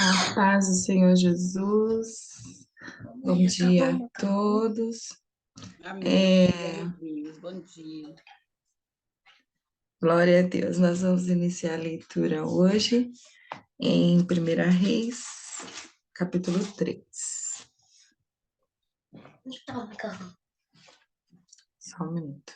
A paz do Senhor Jesus. Bom dia a todos. Amém. Bom dia. Glória a Deus. Nós vamos iniciar a leitura hoje em 1 Reis, capítulo 3. Só um minuto.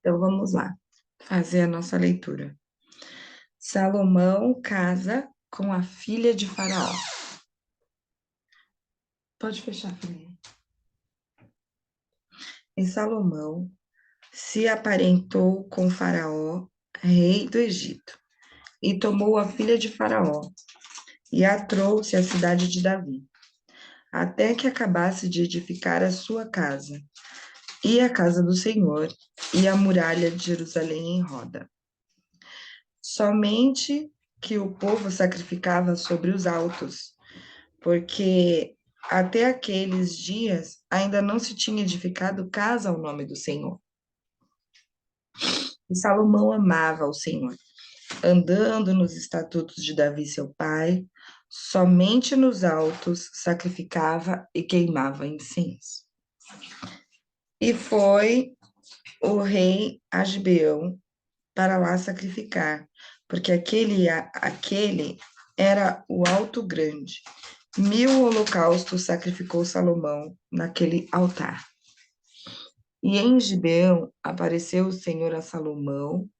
Então vamos lá, fazer a nossa leitura. Salomão casa com a filha de Faraó. Pode fechar, filha. E Salomão se aparentou com Faraó, rei do Egito, e tomou a filha de Faraó e a trouxe à cidade de Davi, até que acabasse de edificar a sua casa, e a casa do Senhor, e a muralha de Jerusalém em roda. Somente que o povo sacrificava sobre os altos, porque até aqueles dias ainda não se tinha edificado casa ao nome do Senhor. E Salomão amava o Senhor, andando nos estatutos de Davi, seu pai, somente nos altos sacrificava e queimava incenso. E foi o rei a Gibeão para lá sacrificar, porque aquele era o alto grande. 1000 holocaustos sacrificou Salomão naquele altar. E em Gibeão apareceu o Senhor a Salomão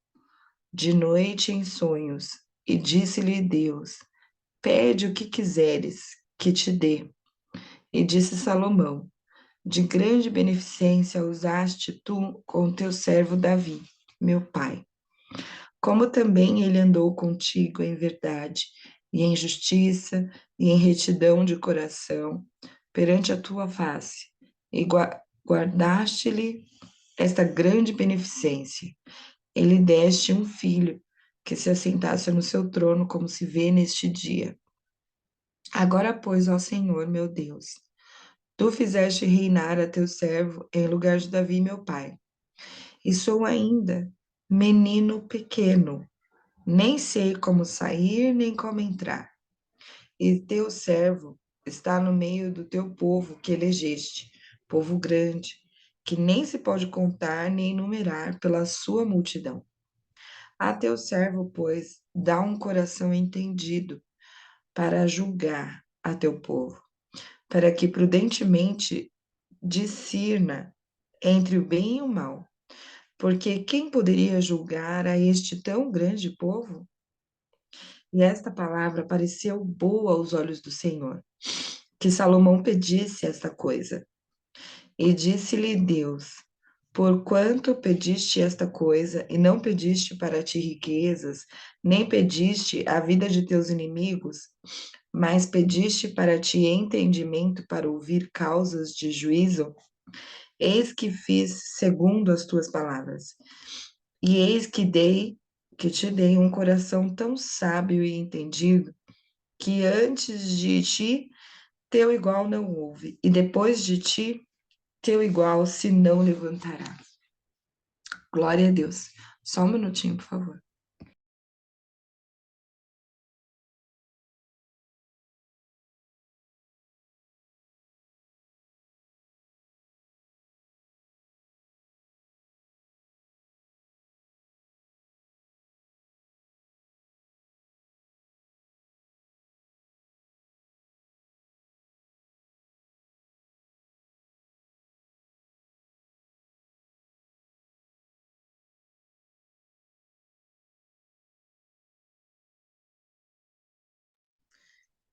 de noite em sonhos, e disse-lhe Deus: pede o que quiseres que te dê. E disse Salomão: de grande beneficência usaste tu com teu servo Davi, meu pai. Como também ele andou contigo em verdade, e em justiça, e em retidão de coração, perante a tua face, e guardaste-lhe esta grande beneficência. Ele deste um filho, que se assentasse no seu trono, como se vê neste dia. Agora, pois, ó Senhor, meu Deus, tu fizeste reinar a teu servo em lugar de Davi, meu pai. E sou ainda menino pequeno, nem sei como sair nem como entrar. E teu servo está no meio do teu povo que elegeste, povo grande, que nem se pode contar nem numerar pela sua multidão. A teu servo, pois, dá um coração entendido para julgar a teu povo, para que prudentemente discirna entre o bem e o mal. Porque quem poderia julgar a este tão grande povo? E esta palavra pareceu boa aos olhos do Senhor, que Salomão pedisse esta coisa. E disse-lhe Deus: porquanto pediste esta coisa, e não pediste para ti riquezas, nem pediste a vida de teus inimigos, mas pediste para ti entendimento para ouvir causas de juízo, eis que fiz segundo as tuas palavras. E eis que te dei um coração tão sábio e entendido, que antes de ti teu igual não houve, e depois de ti teu igual se não levantará. Glória a Deus. Só um minutinho, por favor.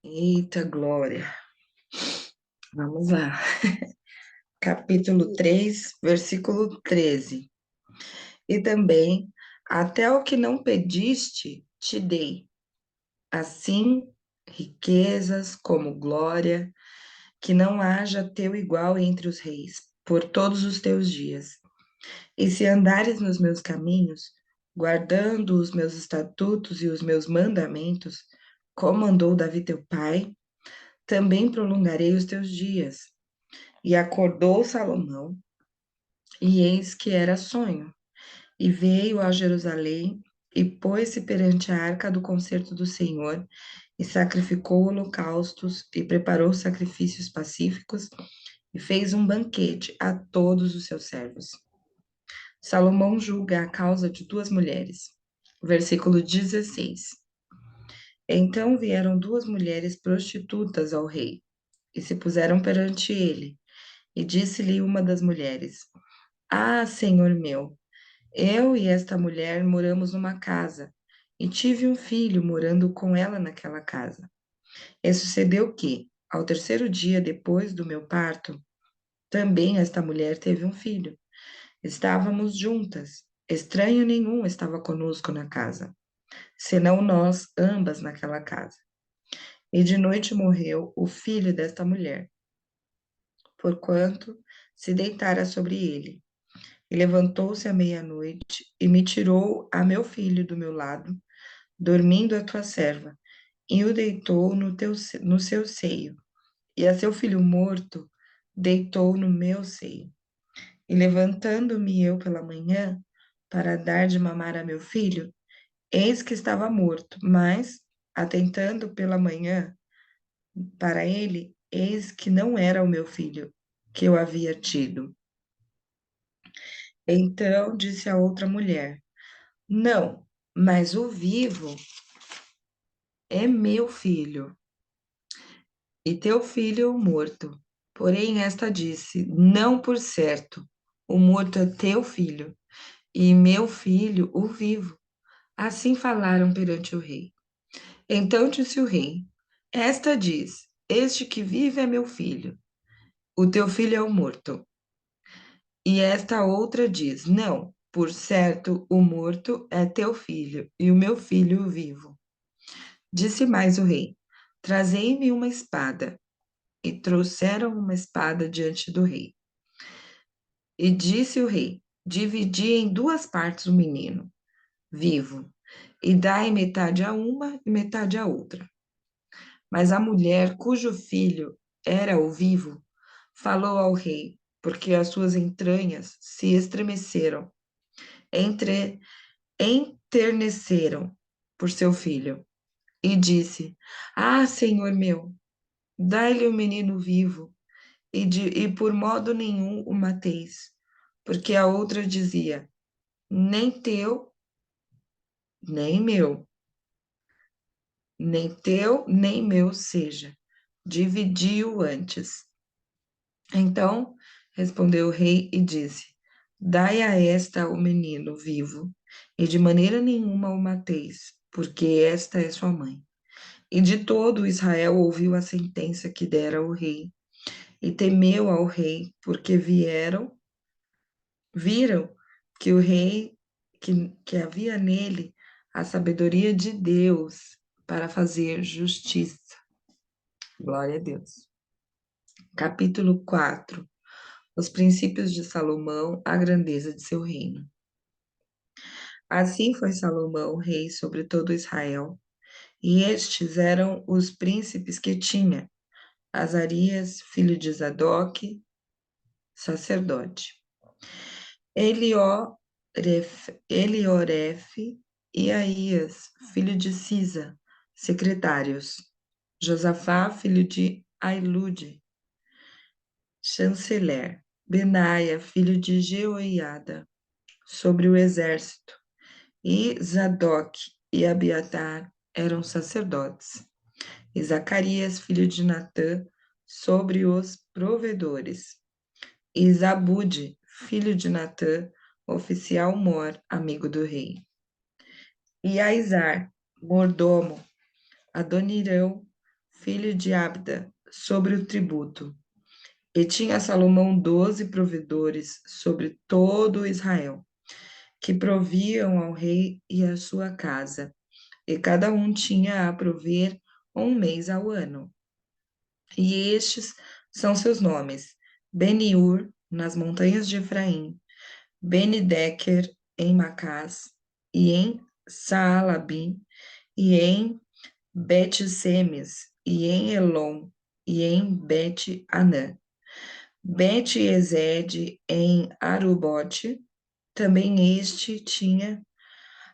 Eita glória. Vamos lá. Capítulo 3, versículo 13. E também, até o que não pediste, te dei. Assim, riquezas como glória, que não haja teu igual entre os reis. por todos os teus dias. E se andares nos meus caminhos, guardando os meus estatutos e os meus mandamentos, como andou Davi teu pai, também prolongarei os teus dias. E acordou Salomão, e eis que era sonho. E veio a Jerusalém, e pôs-se perante a arca do concerto do Senhor, e sacrificou holocaustos, e preparou sacrifícios pacíficos, e fez um banquete a todos os seus servos. Salomão julga a causa de duas mulheres. Versículo 16. Então vieram duas mulheres prostitutas ao rei, e se puseram perante ele. E disse-lhe uma das mulheres: Ah, senhor meu, eu e esta mulher moramos numa casa, e tive um filho morando com ela naquela casa. E sucedeu que, ao terceiro dia depois do meu parto, também esta mulher teve um filho. Estávamos juntas, estranho nenhum estava conosco na casa, senão nós ambas naquela casa. E de noite morreu o filho desta mulher, porquanto se deitara sobre ele. E levantou-se à meia-noite e me tirou a meu filho do meu lado, dormindo a tua serva, e o deitou no seu seio. E a seu filho morto deitou no meu seio. E levantando-me eu pela manhã, para dar de mamar a meu filho, eis que estava morto, mas, atentando pela manhã para ele, eis que não era o meu filho que eu havia tido. Então disse a outra mulher: Não, mas o vivo é meu filho, e teu filho é o morto. Porém, esta disse: Não, por certo, o morto é teu filho, e meu filho o vivo. Assim falaram perante o rei. Então disse o rei: Esta diz: Este que vive é meu filho, o teu filho é o morto. E esta outra diz: Não, por certo, o morto é teu filho, e o meu filho o vivo. Disse mais o rei: Trazei-me uma espada. E trouxeram uma espada diante do rei. E disse o rei: Dividi em duas partes o menino, vivo, e dai metade a uma e metade a outra. Mas a mulher cujo filho era o vivo falou ao rei, porque as suas entranhas se estremeceram, enterneceram por seu filho, e disse: Ah, senhor meu, dai-lhe o menino vivo, e por modo nenhum o mateis. Porque a outra dizia: Nem teu, nem meu, nem teu, nem meu seja. Dividi-o antes. Então respondeu o rei e disse: Dai a esta o menino vivo, e de maneira nenhuma o mateis, porque esta é sua mãe. E de todo Israel ouviu a sentença que dera o rei, e temeu ao rei, porque viram que o rei, que havia nele a sabedoria de Deus para fazer justiça. Glória a Deus. Capítulo 4. Os princípios de Salomão, a grandeza de seu reino. Assim foi Salomão rei sobre todo Israel, e estes eram os príncipes que tinha: Azarias, filho de Zadok, sacerdote; Eliorefe e Aías, filho de Cisa, secretários; Josafá, filho de Ailude, chanceler; Benaia, filho de Jeoiada, sobre o exército; e Zadok e Abiatar eram sacerdotes; e Zacarias, filho de Natã, sobre os provedores; e Zabude, filho de Natã, oficial-mor, amigo do rei; e Aizar, mordomo; Adonirão, filho de Abda, sobre o tributo. E tinha Salomão 12 provedores sobre todo Israel, que proviam ao rei e à sua casa, e cada um tinha a prover um mês ao ano. E estes são seus nomes: Beniur, nas montanhas de Efraim, Bene-Decker em Macás, e em Saalabim, e em Bet-Semes, e em Elon, e em Bet-Anã, Bet-Ezed em Arubote, também este tinha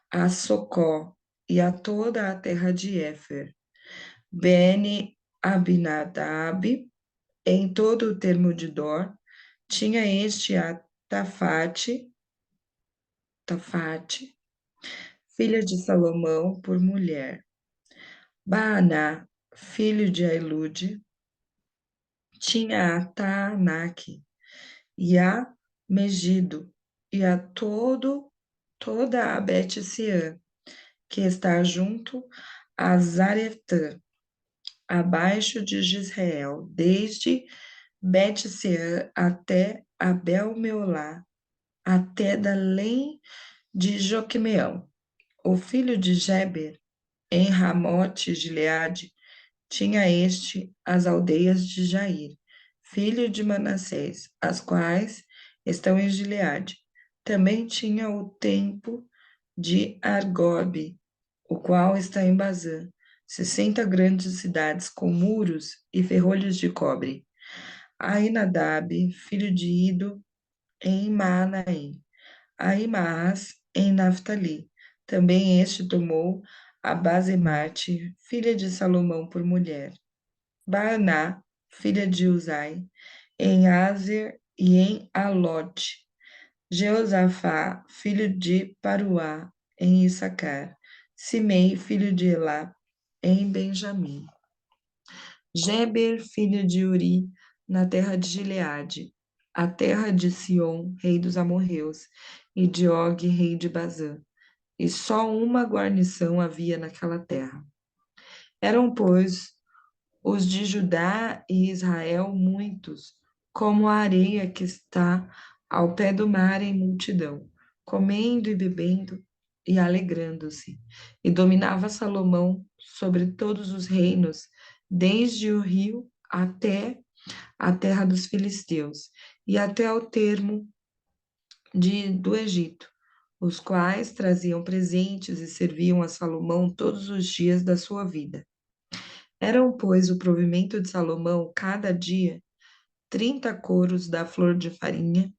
a Socó, e a toda a terra de Éfer, Bene-Abinadab, em todo o termo de Dor, tinha este a Tafate, filha de Salomão, por mulher. Baaná, filho de Ailude, tinha a Taanaque, e a Megido, e a toda a Bet-Seã, que está junto a Zaretã, abaixo de Jezreel, desde Bet-Seã até Abel-Meolá, até Dalém de Joquemeão. O filho de Geber, em Ramote Gileade, tinha este as aldeias de Jair, filho de Manassés, as quais estão em Gileade. Também tinha o tempo de Argobe, o qual está em Bazã, 60 grandes cidades com muros e ferrolhos de cobre. Ainadab, filho de Ido, em Maanaim. Ahimaás, em Naftali. Também este tomou a Basemate, filha de Salomão, por mulher. Baaná, filha de Uzai, em Azer e em Alote. Jeosafá, filho de Paruá, em Issacar. Simei, filho de Elá, em Benjamim. Geber, filho de Uri, na terra de Gileade, a terra de Sion, rei dos amorreus, e de Og, rei de Bazã. E só uma guarnição havia naquela terra. Eram, pois, os de Judá e Israel muitos, como a areia que está ao pé do mar em multidão, comendo e bebendo e alegrando-se. E dominava Salomão sobre todos os reinos, desde o rio até a terra dos filisteus, e até ao termo do Egito, os quais traziam presentes e serviam a Salomão todos os dias da sua vida. Eram, pois, o provimento de Salomão cada dia 30 coros da flor de farinha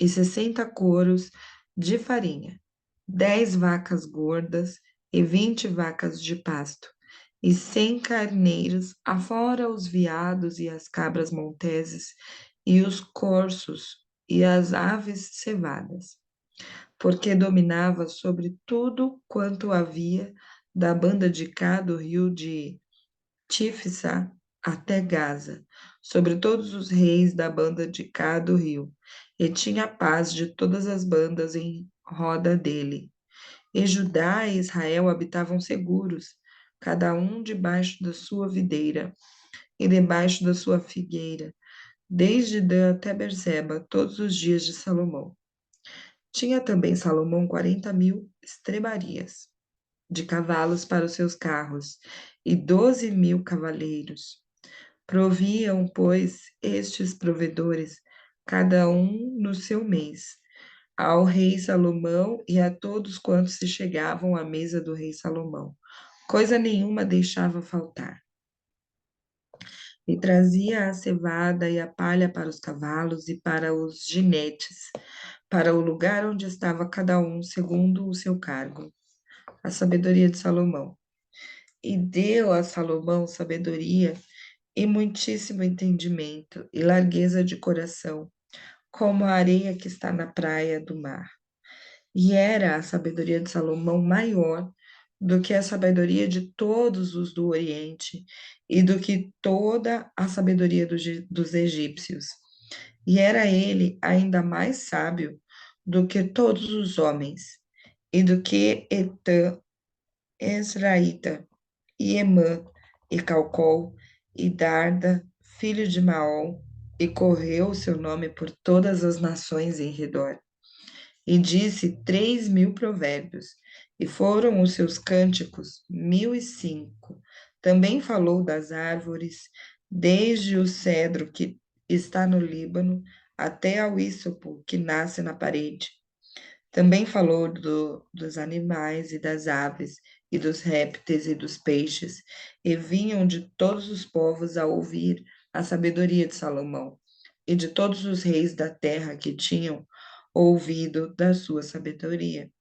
e 60 coros de farinha, 10 vacas gordas e 20 vacas de pasto, e 100 carneiros, afora os veados e as cabras monteses, e os corços e as aves cevadas, porque dominava sobre tudo quanto havia da banda de cá do rio de Tifsa até Gaza, sobre todos os reis da banda de cá do rio, e tinha paz de todas as bandas em roda dele. E Judá e Israel habitavam seguros, cada um debaixo da sua videira e debaixo da sua figueira, desde Dan até Berseba, todos os dias de Salomão. Tinha também Salomão 40.000 estrebarias de cavalos para os seus carros, e 12.000 cavaleiros. Proviam, pois, estes provedores, cada um no seu mês, ao rei Salomão e a todos quantos se chegavam à mesa do rei Salomão. Coisa nenhuma deixava faltar. E trazia a cevada e a palha para os cavalos e para os ginetes, para o lugar onde estava cada um, segundo o seu cargo. A sabedoria de Salomão. E deu a Salomão sabedoria e muitíssimo entendimento e largueza de coração, como a areia que está na praia do mar. E era a sabedoria de Salomão maior do que a sabedoria de todos os do Oriente e do que toda a sabedoria dos egípcios. E era ele ainda mais sábio do que todos os homens, e do que Etã, Esraíta, e Emã, e Calcol, e Darda, filho de Maol, e correu o seu nome por todas as nações em redor. E disse 3.000 provérbios, e foram os seus cânticos 1.005. Também falou das árvores, desde o cedro que está no Líbano, até ao ísopo que nasce na parede. Também falou dos animais e das aves, e dos répteis e dos peixes, e vinham de todos os povos a ouvir a sabedoria de Salomão, e de todos os reis da terra que tinham ouvido da sua sabedoria.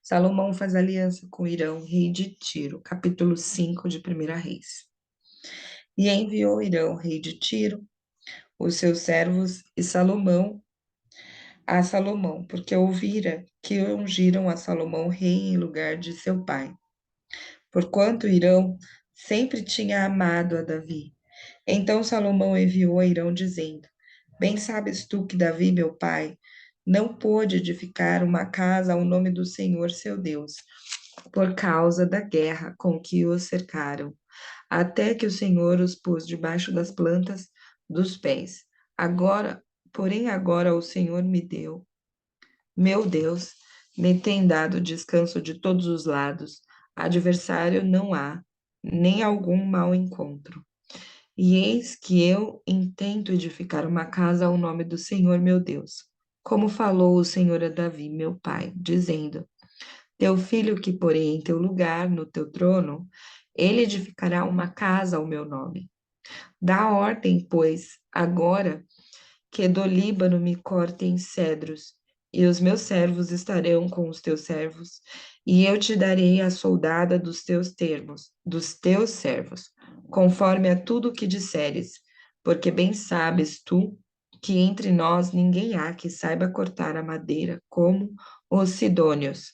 Salomão faz aliança com Irão, rei de Tiro, capítulo 5 de 1 Reis. E enviou Irão, rei de Tiro, os seus servos e Salomão a Salomão, porque ouvira que ungiram a Salomão rei em lugar de seu pai. Porquanto Irão sempre tinha amado a Davi. Então Salomão enviou a Irão, dizendo: Bem sabes tu que Davi, meu pai, não pôde edificar uma casa ao nome do Senhor seu Deus, por causa da guerra com que os cercaram, até que o Senhor os pôs debaixo das plantas dos pés. Agora o Senhor me deu, meu Deus, me tem dado descanso de todos os lados. Adversário não há, nem algum mau encontro. E eis que eu intento edificar uma casa ao nome do Senhor meu Deus, como falou o Senhor a Davi, meu pai, dizendo: Teu filho que porei em teu lugar, no teu trono, ele edificará uma casa ao meu nome. Dá ordem, pois, agora que do Líbano me cortem cedros, e os meus servos estarão com os teus servos, e eu te darei a soldada dos teus termos, dos teus servos, conforme a tudo o que disseres, porque bem sabes tu que entre nós ninguém há que saiba cortar a madeira como os sidônios.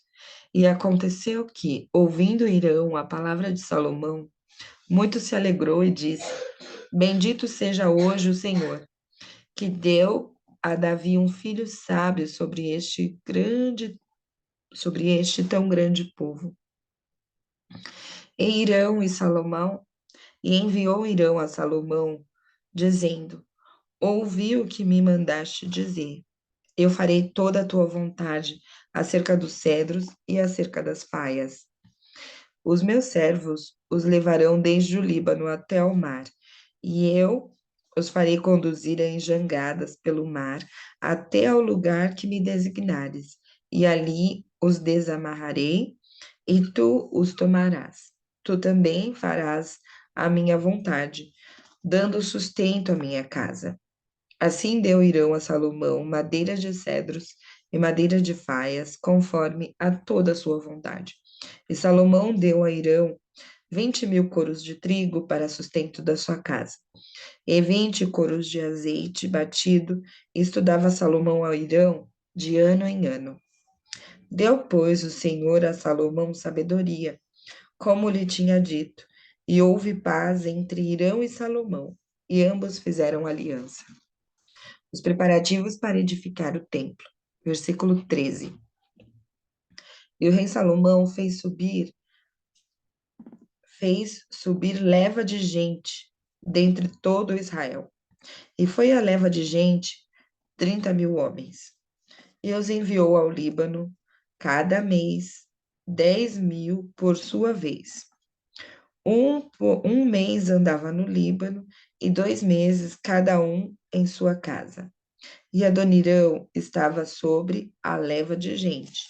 E aconteceu que, ouvindo Irão a palavra de Salomão, muito se alegrou e disse: Bendito seja hoje o Senhor, que deu a Davi um filho sábio sobre este tão grande povo. E Irão e Salomão, e enviou Irão a Salomão, dizendo: Ouvi o que me mandaste dizer. Eu farei toda a tua vontade acerca dos cedros e acerca das faias. Os meus servos os levarão desde o Líbano até ao mar, e eu os farei conduzir em jangadas pelo mar até ao lugar que me designares, e ali os desamarrarei, e tu os tomarás. Tu também farás a minha vontade, dando sustento à minha casa. Assim deu Irão a Salomão madeira de cedros e madeira de faias, conforme a toda a sua vontade. E Salomão deu a Irão 20.000 coros de trigo para sustento da sua casa, e 20 coros de azeite batido, isto dava Salomão a Irão de ano em ano. Deu, pois, o Senhor a Salomão sabedoria, como lhe tinha dito, e houve paz entre Irão e Salomão, e ambos fizeram aliança. Os preparativos para edificar o templo. Versículo 13. E o rei Salomão fez subir leva de gente dentre todo Israel. E foi a leva de gente 30.000 homens. E os enviou ao Líbano, cada mês, 10.000 por sua vez. Um mês andava no Líbano, e 2 meses cada um em sua casa. E Adonirão estava sobre a leva de gente.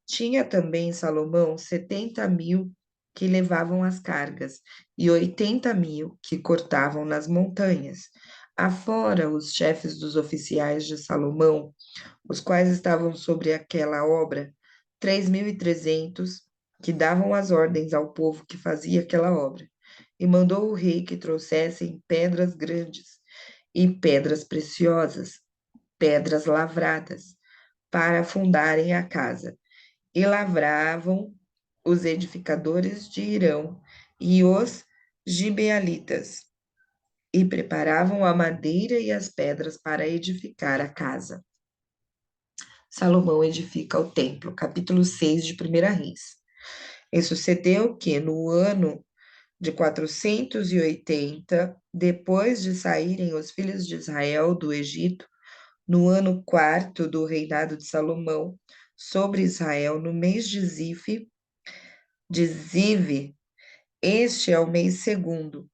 Tinha também Salomão 70.000 que levavam as cargas, e 80.000 que cortavam nas montanhas. Afora os chefes dos oficiais de Salomão, os quais estavam sobre aquela obra, 3.300 que davam as ordens ao povo que fazia aquela obra. E mandou o rei que trouxessem pedras grandes e pedras preciosas, pedras lavradas, para fundarem a casa. E lavravam os edificadores de Irão e os gibealitas, e preparavam a madeira e as pedras para edificar a casa. Salomão edifica o templo, capítulo 6 de 1 Reis. E sucedeu que, no ano de 480, depois de saírem os filhos de Israel do Egito, no ano quarto do reinado de Salomão, sobre Israel, no mês de Zive, este é o mês segundo,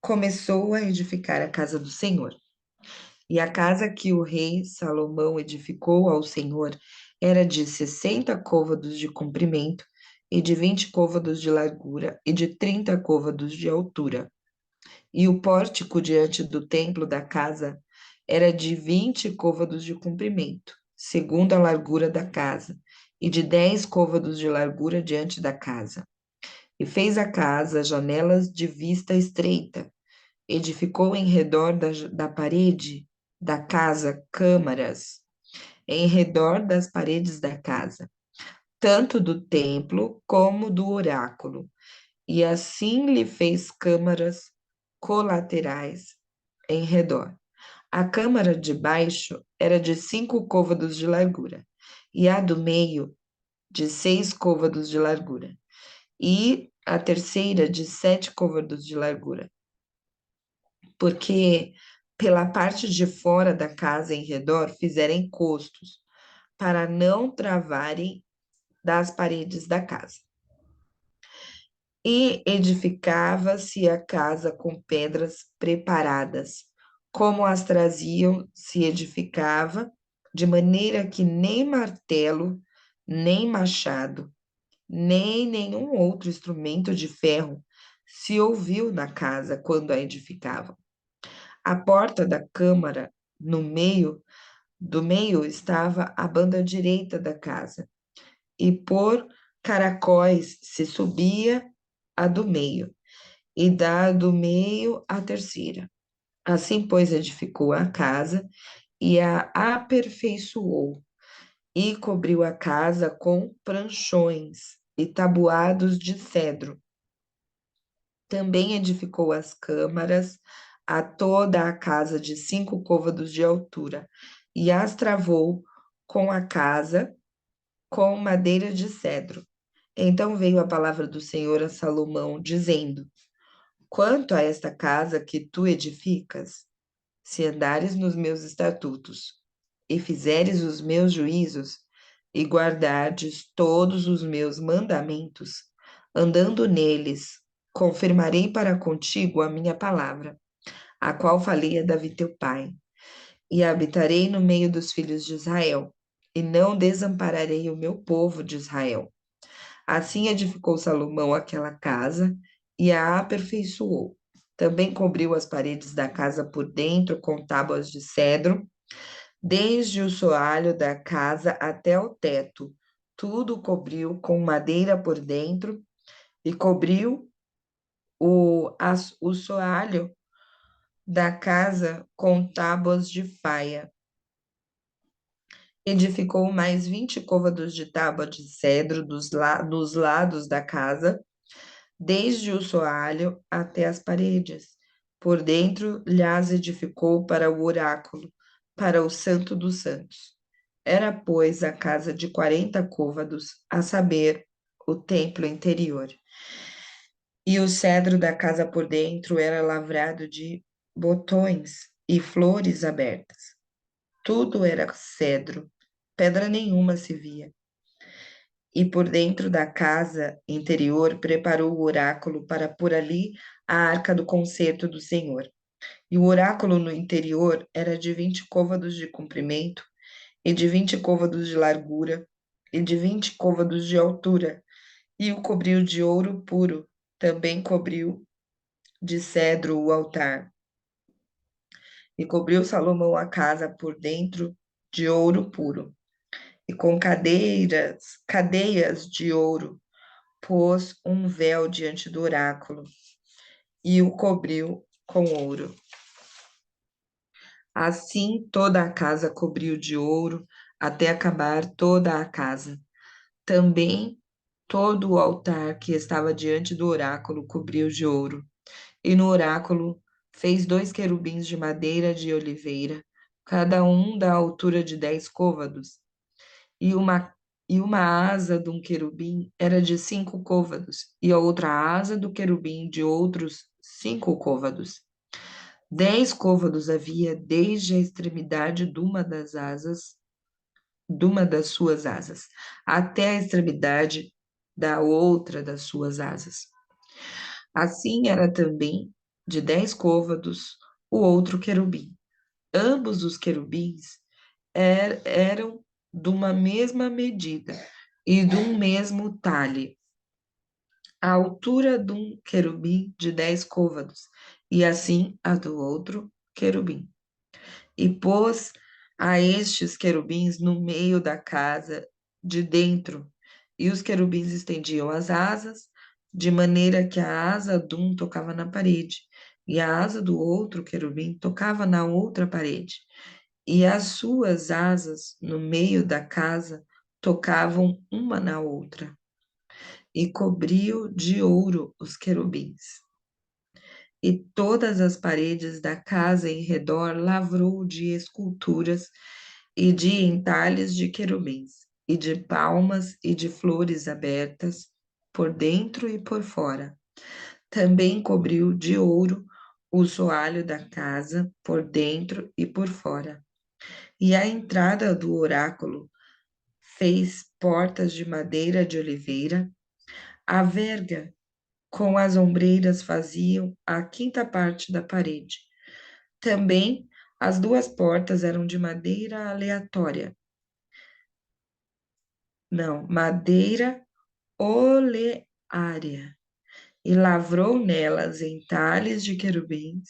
começou a edificar a casa do Senhor. E a casa que o rei Salomão edificou ao Senhor era de 60 côvados de comprimento, e de 20 côvados de largura, e de 30 côvados de altura. E o pórtico diante do templo da casa era de 20 côvados de comprimento, segundo a largura da casa, e de 10 côvados de largura diante da casa. E fez a casa janelas de vista estreita, edificou em redor da parede da casa câmaras, em redor das paredes da casa, tanto do templo como do oráculo, e assim lhe fez câmaras colaterais em redor. A câmara de baixo era de 5 côvados de largura, e a do meio de 6 côvados de largura, e a terceira de 7 côvados de largura, porque pela parte de fora da casa em redor fizeram encostos, para não travarem das paredes da casa. E edificava-se a casa com pedras preparadas, como as traziam, se edificava, de maneira que nem martelo, nem machado, nem nenhum outro instrumento de ferro se ouviu na casa quando a edificavam. A porta da câmara, do meio estava a banda direita da casa, e por caracóis se subia a do meio, e da do meio a terceira. Assim, pois, edificou a casa e a aperfeiçoou, e cobriu a casa com pranchões e tabuados de cedro. Também edificou as câmaras a toda a casa de 5 côvados de altura, e as travou com a casa com madeira de cedro. Então veio a palavra do Senhor a Salomão, dizendo: Quanto a esta casa que tu edificas, se andares nos meus estatutos, e fizeres os meus juízos, e guardardes todos os meus mandamentos, andando neles, confirmarei para contigo a minha palavra, a qual falei a Davi teu pai, e habitarei no meio dos filhos de Israel, e não desampararei o meu povo de Israel. Assim edificou Salomão aquela casa e a aperfeiçoou. Também cobriu as paredes da casa por dentro com tábuas de cedro, desde o soalho da casa até o teto. Tudo cobriu com madeira por dentro e cobriu o soalho da casa com tábuas de faia. Edificou mais 20 côvados de tábua de cedro dos lados da casa, desde o soalho até as paredes. Por dentro lhas edificou para o oráculo, para o Santo dos Santos. Era, pois, a casa de 40 côvados, a saber, o templo interior. E o cedro da casa por dentro era lavrado de botões e flores abertas. Tudo era cedro, pedra nenhuma se via. E por dentro da casa interior preparou o oráculo para pôr ali a arca do concerto do Senhor. E o oráculo no interior era de 20 côvados de comprimento, e de 20 côvados de largura, e de 20 côvados de altura, e o cobriu de ouro puro. Também cobriu de cedro o altar. E cobriu Salomão a casa por dentro de ouro puro. E com cadeias de ouro, pôs um véu diante do oráculo e o cobriu com ouro. Assim toda a casa cobriu de ouro até acabar toda a casa. Também todo o altar que estava diante do oráculo cobriu de ouro. E no oráculo fez 2 querubins de madeira de oliveira, cada um da altura de 10 côvados, e uma asa de um querubim era de 5 côvados, e a outra asa do querubim de outros 5 côvados. 10 côvados havia desde a extremidade de uma das suas asas, até a extremidade da outra das suas asas. Assim era também de 10 côvados o outro querubim. Ambos os querubins eram de uma mesma medida e de um mesmo talhe. A altura de um querubim de 10 côvados, e assim a do outro querubim. E pôs a estes querubins no meio da casa de dentro, e os querubins estendiam as asas, de maneira que a asa de um tocava na parede, e a asa do outro querubim tocava na outra parede, e as suas asas no meio da casa tocavam uma na outra, e cobriu de ouro os querubins. E todas as paredes da casa em redor lavrou de esculturas e de entalhes de querubins, e de palmas e de flores abertas, por dentro e por fora. Também cobriu de ouro o soalho da casa, por dentro e por fora. E a entrada do oráculo fez portas de madeira de oliveira. A verga com as ombreiras faziam a quinta parte da parede. Também as duas portas eram de madeira aleatória. Não, madeira oleária. E lavrou nelas entalhes de querubins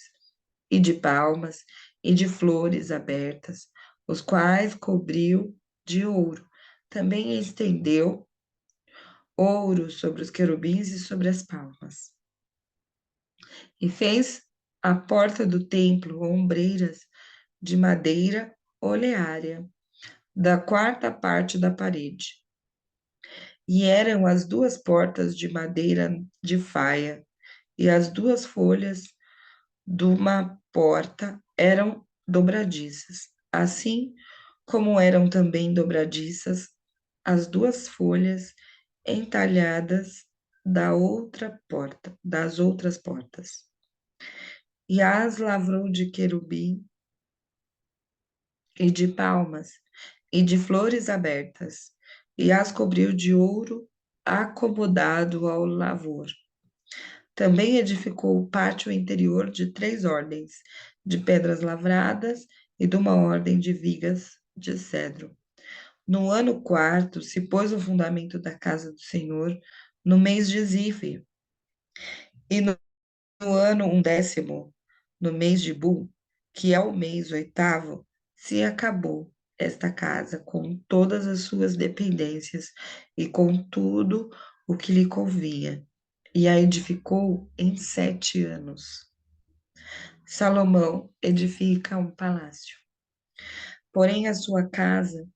e de palmas e de flores abertas, os quais cobriu de ouro. Também estendeu ouro sobre os querubins e sobre as palmas. E fez a porta do templo ombreiras de madeira oleária, da quarta parte da parede. E eram as duas portas de madeira de faia, e as duas folhas de uma porta eram dobradiças, assim como eram também dobradiças as duas folhas entalhadas da outra porta, das outras portas. E as lavrou de querubim e de palmas e de flores abertas, e as cobriu de ouro acomodado ao lavor. Também edificou o pátio interior de 3 ordens de pedras lavradas e de uma ordem de vigas de cedro. No ano quarto se pôs o fundamento da casa do Senhor, no mês de Zífio, e no ano 11º, no mês de Bu, que é o mês oitavo, se acabou esta casa com todas as suas dependências e com tudo o que lhe convinha, e a edificou em 7 anos. Salomão edifica um palácio. Porém, a sua casa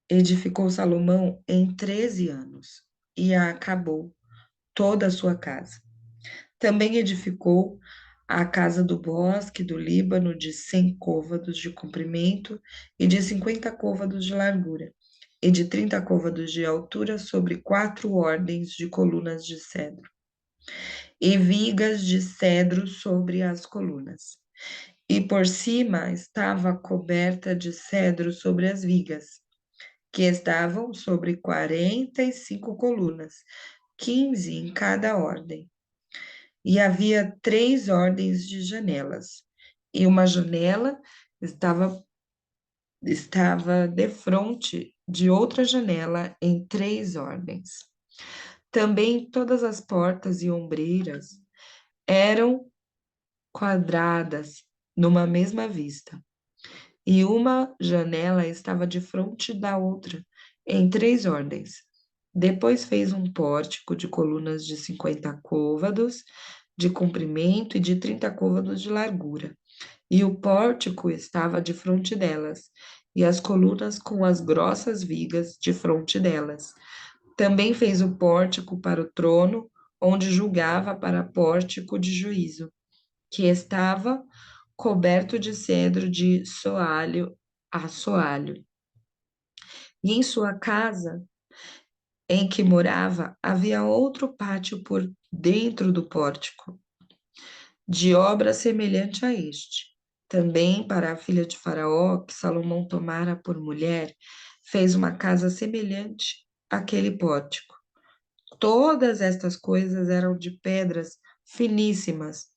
edificou Salomão em 13 anos, e a acabou toda a sua casa. Também edificou a casa do bosque do Líbano de 100 côvados de comprimento e de 50 côvados de largura, e de 30 côvados de altura sobre 4 ordens de colunas de cedro, e vigas de cedro sobre as colunas. E por cima estava coberta de cedro sobre as vigas, que estavam sobre 45 colunas, 15 em cada ordem. E havia 3 ordens de janelas, e uma janela estava defronte de outra janela em 3 ordens. Também todas as portas e ombreiras eram quadradas numa mesma vista, e uma janela estava defronte da outra em 3 ordens. Depois fez um pórtico de colunas de 50 côvados de comprimento e de 30 côvados de largura. E o pórtico estava defronte delas, e as colunas com as grossas vigas defronte delas. Também fez o pórtico para o trono, onde julgava para pórtico de juízo, que estava coberto de cedro de soalho a soalho. E em sua casa em que morava, havia outro pátio por dentro do pórtico, de obra semelhante a este. Também para a filha de Faraó, que Salomão tomara por mulher, fez uma casa semelhante àquele pórtico. Todas estas coisas eram de pedras finíssimas,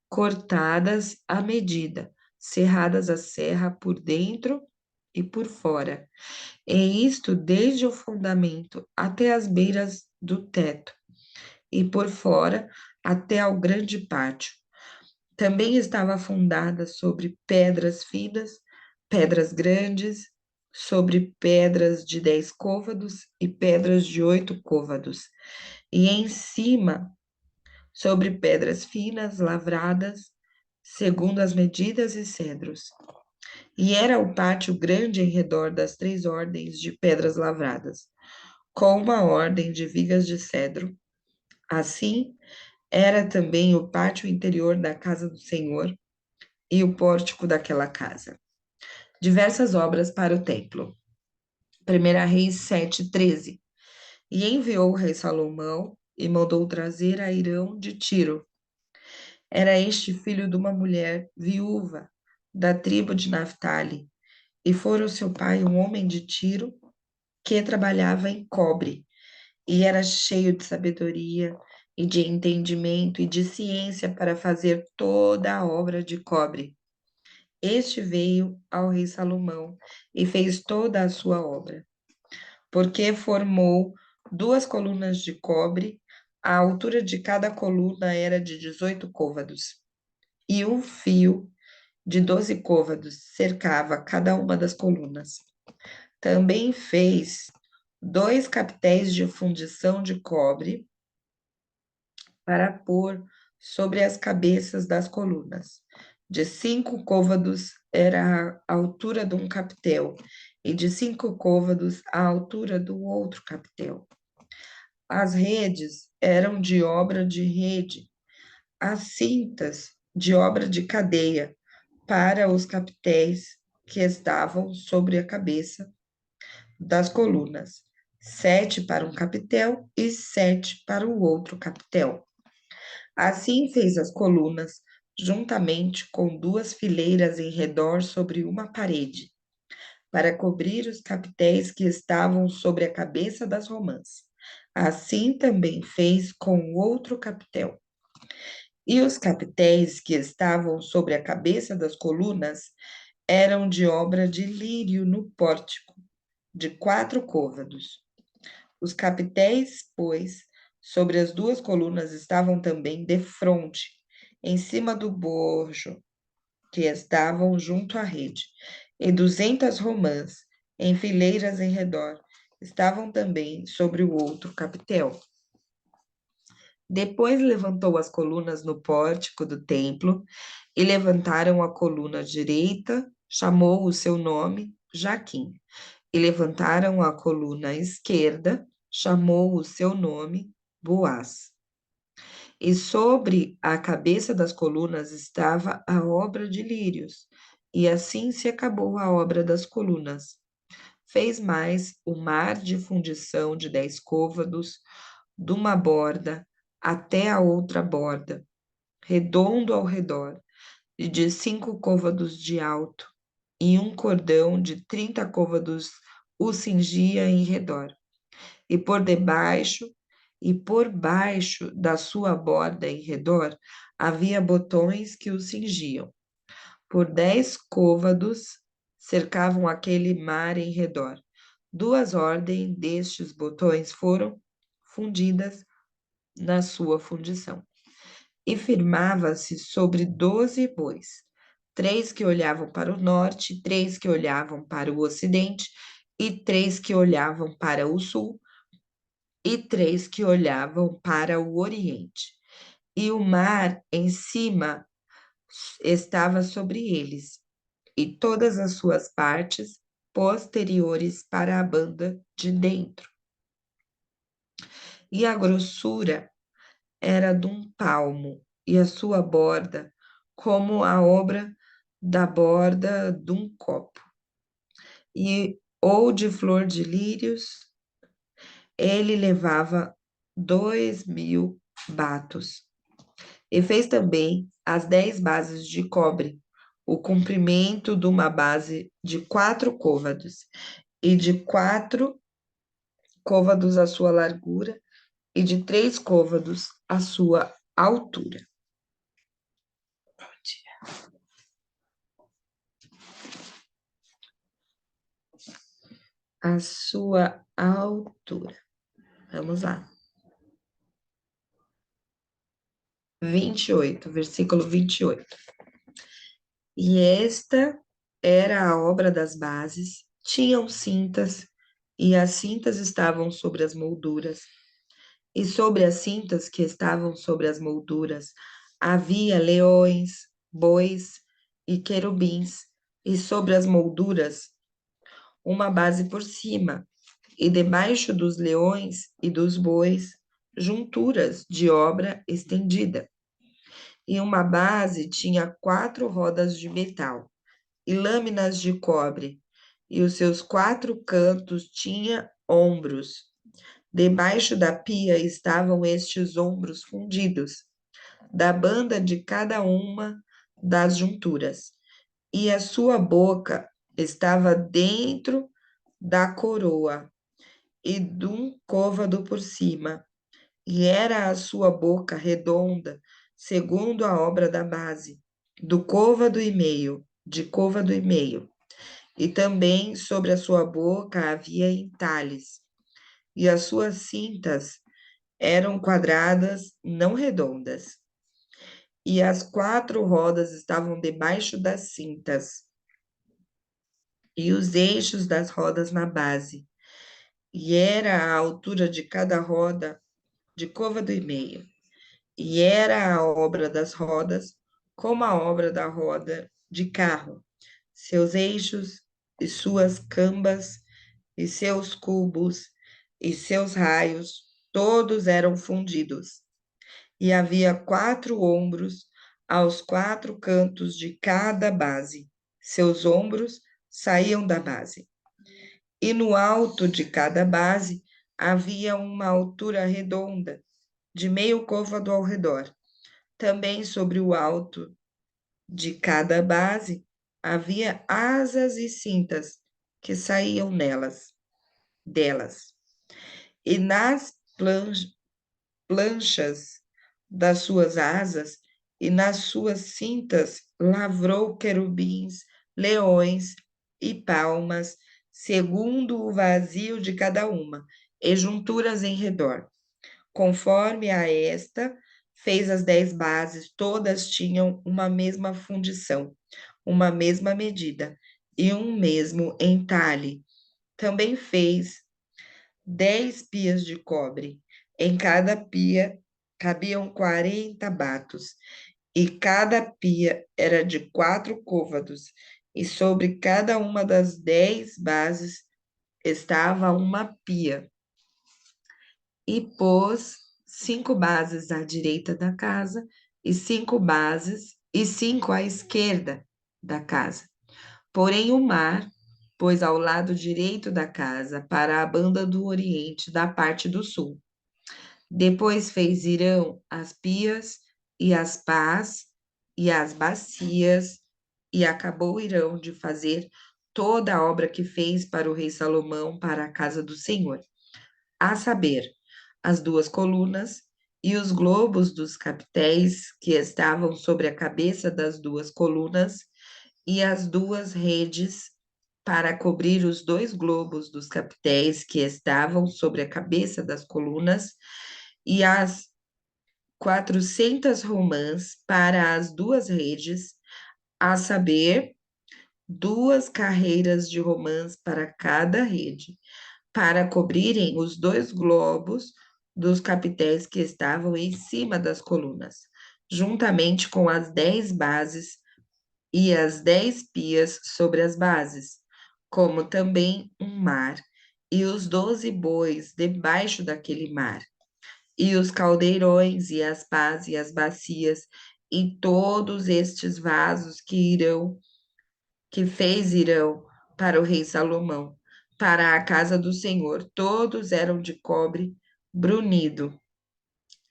cortadas à medida, cerradas a serra por dentro e por fora, e isto desde o fundamento até as beiras do teto, e por fora até ao grande pátio. Também estava fundada sobre pedras finas, pedras grandes, sobre pedras de 10 côvados e pedras de 8 côvados, e em cima, sobre pedras finas, lavradas, segundo as medidas e cedros. E era o pátio grande em redor das 3 ordens de pedras lavradas, com uma ordem de vigas de cedro. Assim, era também o pátio interior da casa do Senhor e o pórtico daquela casa. Diversas obras para o templo. 1 Reis 7:13. E enviou o rei Salomão e mandou trazer a Hirão de Tiro. Era este filho de uma mulher viúva da tribo de Naphtali, e fora seu pai um homem de Tiro que trabalhava em cobre, e era cheio de sabedoria e de entendimento e de ciência para fazer toda a obra de cobre. Este veio ao rei Salomão e fez toda a sua obra, porque formou 2 colunas de cobre, a altura de cada coluna era de 18 côvados, e um fio de 12 côvados cercava cada uma das colunas. Também fez 2 capitéis de fundição de cobre para pôr sobre as cabeças das colunas. De 5 côvados era a altura de um capitel, e de 5 côvados a altura do outro capitel. As redes eram de obra de rede, as cintas de obra de cadeia, para os capitéis que estavam sobre a cabeça das colunas, 7 para um capitel e 7 para o outro capitel. Assim fez as colunas, juntamente com 2 fileiras em redor sobre uma parede, para cobrir os capitéis que estavam sobre a cabeça das romãs. Assim também fez com o outro capitel. E os capitéis que estavam sobre a cabeça das colunas eram de obra de lírio no pórtico, de 4 côvados. Os capitéis, pois, sobre as 2 colunas estavam também defronte, em cima do bojo, que estavam junto à rede, e 200 romãs, em fileiras em redor, estavam também sobre o outro capitel. Depois levantou as colunas no pórtico do templo, e levantaram a coluna direita, chamou o seu nome Jaquim. E levantaram a coluna esquerda, chamou o seu nome Boaz. E sobre a cabeça das colunas estava a obra de lírios, e assim se acabou a obra das colunas. Fez mais o mar de fundição de 10 côvados, de uma borda até a outra borda, redondo ao redor, e de 5 côvados de alto, e um cordão de 30 côvados o cingia em redor. E por debaixo e por baixo da sua borda em redor havia botões que o cingiam. Por 10 côvados cercavam aquele mar em redor. 2 ordens destes botões foram fundidas na sua fundição. E firmava-se sobre 12 bois, 3 que olhavam para o norte, 3 que olhavam para o ocidente, e 3 que olhavam para o sul, e 3 que olhavam para o oriente. E o mar em cima estava sobre eles, e todas as suas partes posteriores para a banda de dentro. E a grossura era de um palmo, e a sua borda como a obra da borda de um copo. Ou de flor de lírios, ele levava 2.000 batos. E fez também as 10 bases de cobre, o comprimento de uma base de 4 côvados, e de 4 côvados a sua largura, e de 3 côvados a sua altura. a sua altura. Vamos lá. 28, versículo 28. E esta era a obra das bases, tinham cintas, e as cintas estavam sobre as molduras. E sobre as cintas que estavam sobre as molduras havia leões, bois e querubins, e sobre as molduras uma base por cima, e debaixo dos leões e dos bois junturas de obra estendida. E uma base tinha 4 rodas de metal e lâminas de cobre, e os seus 4 cantos tinha ombros. Debaixo da pia estavam estes ombros fundidos, da banda de cada uma das junturas, e a sua boca estava dentro da coroa e de um côvado por cima, e era a sua boca redonda, segundo a obra da base, do côvado e meio, de côvado e meio. E também sobre a sua boca havia entalhes, e as suas cintas eram quadradas, não redondas. E as 4 rodas estavam debaixo das cintas, e os eixos das rodas na base. E era a altura de cada roda de côvado e meio. E era a obra das rodas como a obra da roda de carro. Seus eixos e suas cambas e seus cubos e seus raios, todos eram fundidos. E havia 4 ombros aos 4 cantos de cada base. Seus ombros saíam da base. E no alto de cada base havia uma altura redonda, de meio côvado ao redor. Também sobre o alto de cada base havia asas e cintas que saíam delas. E nas planchas das suas asas e nas suas cintas lavrou querubins, leões e palmas, segundo o vazio de cada uma, e junturas em redor. Conforme a esta, fez as 10 bases, todas tinham uma mesma fundição, uma mesma medida e um mesmo entalhe. Também fez 10 pias de cobre. Em cada pia cabiam 40 batos, e cada pia era de 4 côvados, e sobre cada uma das 10 bases estava uma pia. E pôs 5 bases à direita da casa, e 5 bases, e 5 à esquerda da casa. Porém, o mar pôs ao lado direito da casa, para a banda do oriente, da parte do sul. Depois fez Irão as pias, e as pás, e as bacias, e acabou Irão de fazer toda a obra que fez para o rei Salomão, para a casa do Senhor, a saber, as 2 colunas e os globos dos capitéis que estavam sobre a cabeça das 2 colunas, e as 2 redes para cobrir os 2 globos dos capitéis que estavam sobre a cabeça das colunas, e as 400 romãs para as 2 redes, a saber, 2 carreiras de romãs para cada rede, para cobrirem os 2 globos dos capitéis que estavam em cima das colunas, juntamente com as 10 bases e as 10 pias sobre as bases, como também um mar, e os 12 bois debaixo daquele mar, e os caldeirões, e as pás, e as bacias, e todos estes vasos que fez Irão para o rei Salomão, para a casa do Senhor, todos eram de cobre brunido.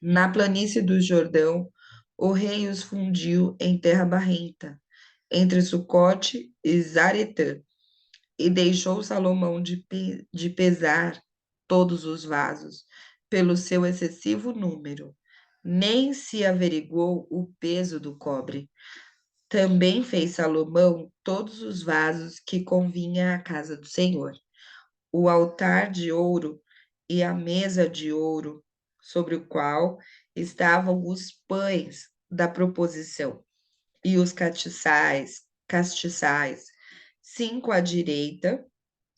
Na planície do Jordão, o rei os fundiu em terra barrenta, entre Sucote e Zaretã, e deixou Salomão de pesar todos os vasos, pelo seu excessivo número. Nem se averiguou o peso do cobre. Também fez Salomão todos os vasos que convinha à casa do Senhor. o altar de ouro e a mesa de ouro, sobre o qual estavam os pães da proposição, e os castiçais, 5 à direita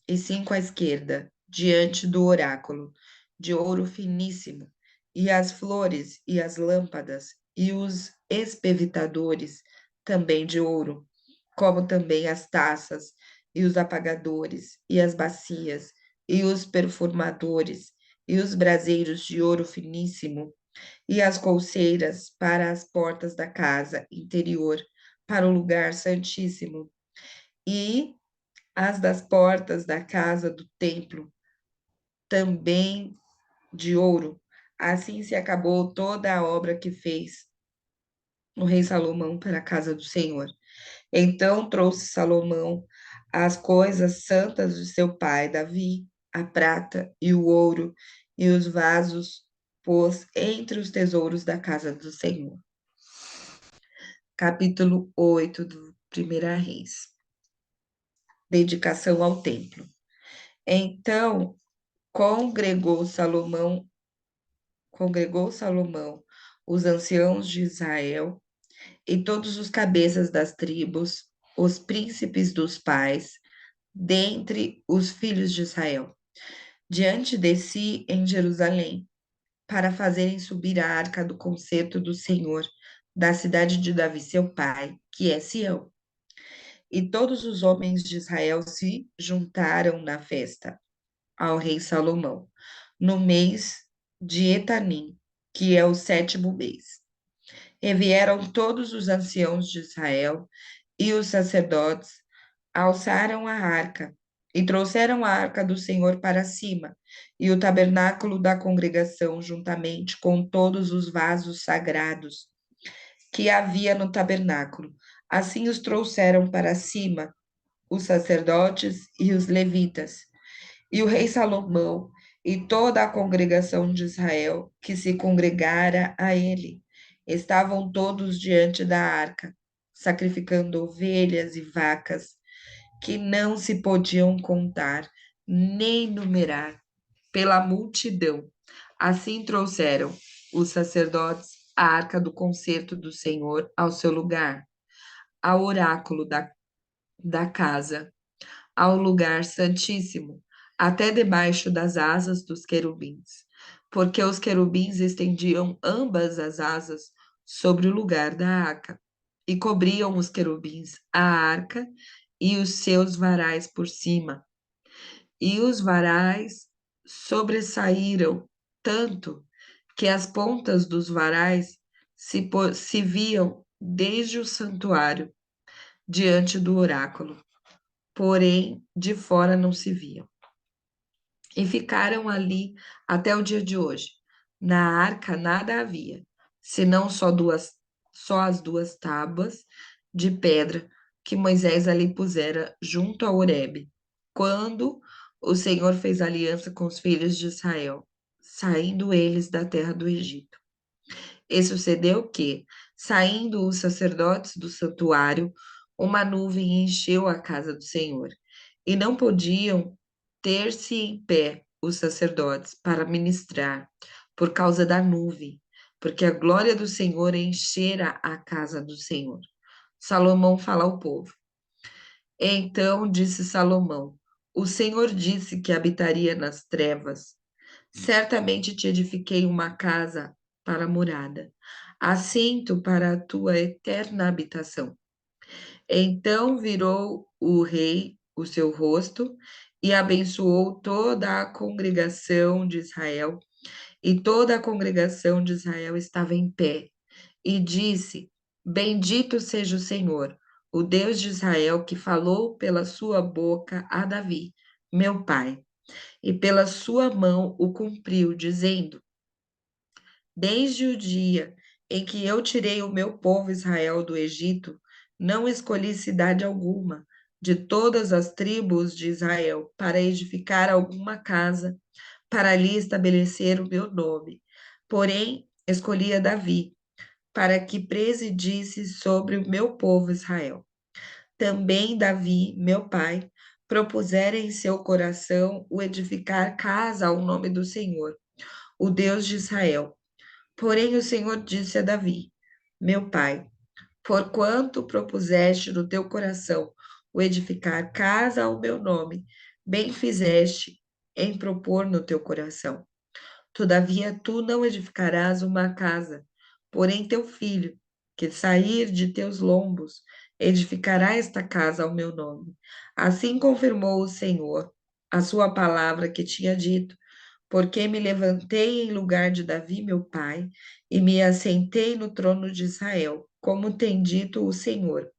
e 5 à esquerda, diante do oráculo, de ouro finíssimo, e as flores e as lâmpadas, e os espevitadores, também de ouro, como também as taças, e os apagadores, e as bacias, e os perfumadores, e os braseiros de ouro finíssimo, e as colcheiras para as portas da casa interior, para o lugar santíssimo, e as das portas da casa do templo, também de ouro. Assim se acabou toda a obra que fez o rei Salomão para a casa do Senhor. Então trouxe Salomão as coisas santas de seu pai Davi, a prata e o ouro, e os vasos pôs entre os tesouros da casa do Senhor. Capítulo 8 do 1 Reis. Dedicação ao templo. Então congregou Salomão os anciãos de Israel e todos os cabeças das tribos, os príncipes dos pais, dentre os filhos de Israel, diante de si em Jerusalém, para fazerem subir a arca do concerto do Senhor, da cidade de Davi, seu pai, que é Sião. E todos os homens de Israel se juntaram na festa ao rei Salomão, no mês de Etanim, que é o 7º mês. E vieram todos os anciãos de Israel e os sacerdotes, alçaram a arca e trouxeram a arca do Senhor para cima, e o tabernáculo da congregação, juntamente com todos os vasos sagrados que havia no tabernáculo. Assim os trouxeram para cima, os sacerdotes e os levitas. E o rei Salomão e toda a congregação de Israel que se congregara a ele estavam todos diante da arca, sacrificando ovelhas e vacas que não se podiam contar nem numerar pela multidão. Assim trouxeram os sacerdotes a arca do concerto do Senhor ao seu lugar, ao oráculo da casa, ao lugar santíssimo, até debaixo das asas dos querubins, porque os querubins estendiam ambas as asas sobre o lugar da arca, e cobriam os querubins a arca e os seus varais por cima. E os varais sobressaíram tanto que as pontas dos varais se viam desde o santuário diante do oráculo, porém de fora não se viam. E ficaram ali até o dia de hoje. Na arca nada havia, senão só as 2 tábuas de pedra que Moisés ali pusera junto a Horebe, quando o Senhor fez aliança com os filhos de Israel, saindo eles da terra do Egito. E sucedeu que, saindo os sacerdotes do santuário, uma nuvem encheu a casa do Senhor, e não podiam ter-se em pé os sacerdotes para ministrar, por causa da nuvem, porque a glória do Senhor enchera a casa do Senhor. Salomão fala ao povo. Então disse Salomão: O Senhor disse que habitaria nas trevas. Certamente te edifiquei uma casa para morada, assento para a tua eterna habitação. Então virou o rei o seu rosto e abençoou toda a congregação de Israel, e toda a congregação de Israel estava em pé, e disse: Bendito seja o Senhor, o Deus de Israel, que falou pela sua boca a Davi, meu pai, e pela sua mão o cumpriu, dizendo: Desde o dia em que eu tirei o meu povo Israel do Egito, não escolhi cidade alguma de todas as tribos de Israel para edificar alguma casa, para ali estabelecer o meu nome. Porém, escolhi a Davi, para que presidisse sobre o meu povo Israel. Também Davi, meu pai, propuserem em seu coração o edificar casa ao nome do Senhor, o Deus de Israel. Porém o Senhor disse a Davi, meu pai, porquanto propuseste no teu coração o edificar casa ao meu nome, bem fizeste em propor no teu coração. Todavia tu não edificarás uma casa, porém teu filho, que sair de teus lombos, edificará esta casa ao meu nome. Assim confirmou o Senhor a sua palavra que tinha dito, porque me levantei em lugar de Davi, meu pai, e me assentei no trono de Israel, como tem dito o Senhor,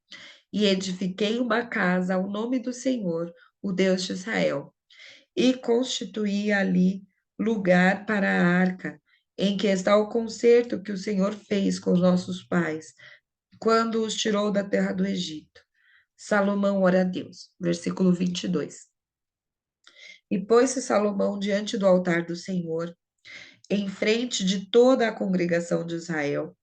e edifiquei uma casa ao nome do Senhor, o Deus de Israel, e constituí ali lugar para a arca, em que está o concerto que o Senhor fez com os nossos pais, quando os tirou da terra do Egito. Salomão ora a Deus. Versículo 22. E pôs-se Salomão diante do altar do Senhor, em frente de toda a congregação de Israel,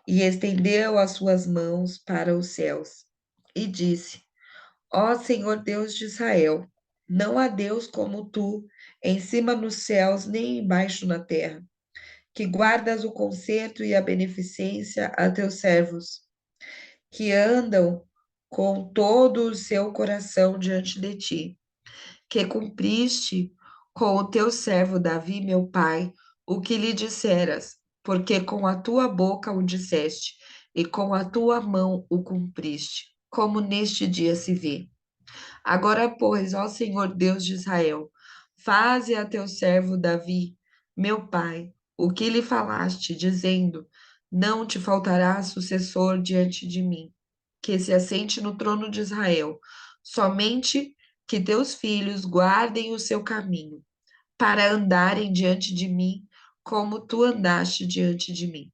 e estendeu as suas mãos para os céus, e disse: Ó Senhor Deus de Israel, não há Deus como tu, em cima nos céus, nem embaixo na terra, que guardas o conserto e a beneficência a teus servos, que andam com todo o seu coração diante de ti, que cumpriste com o teu servo Davi, meu pai, o que lhe disseras, porque com a tua boca o disseste, e com a tua mão o cumpriste, como neste dia se vê. Agora, pois, ó Senhor Deus de Israel, faze a teu servo Davi, meu pai, o que lhe falaste, dizendo: Não te faltará sucessor diante de mim, que se assente no trono de Israel, somente que teus filhos guardem o seu caminho, para andarem diante de mim, como tu andaste diante de mim.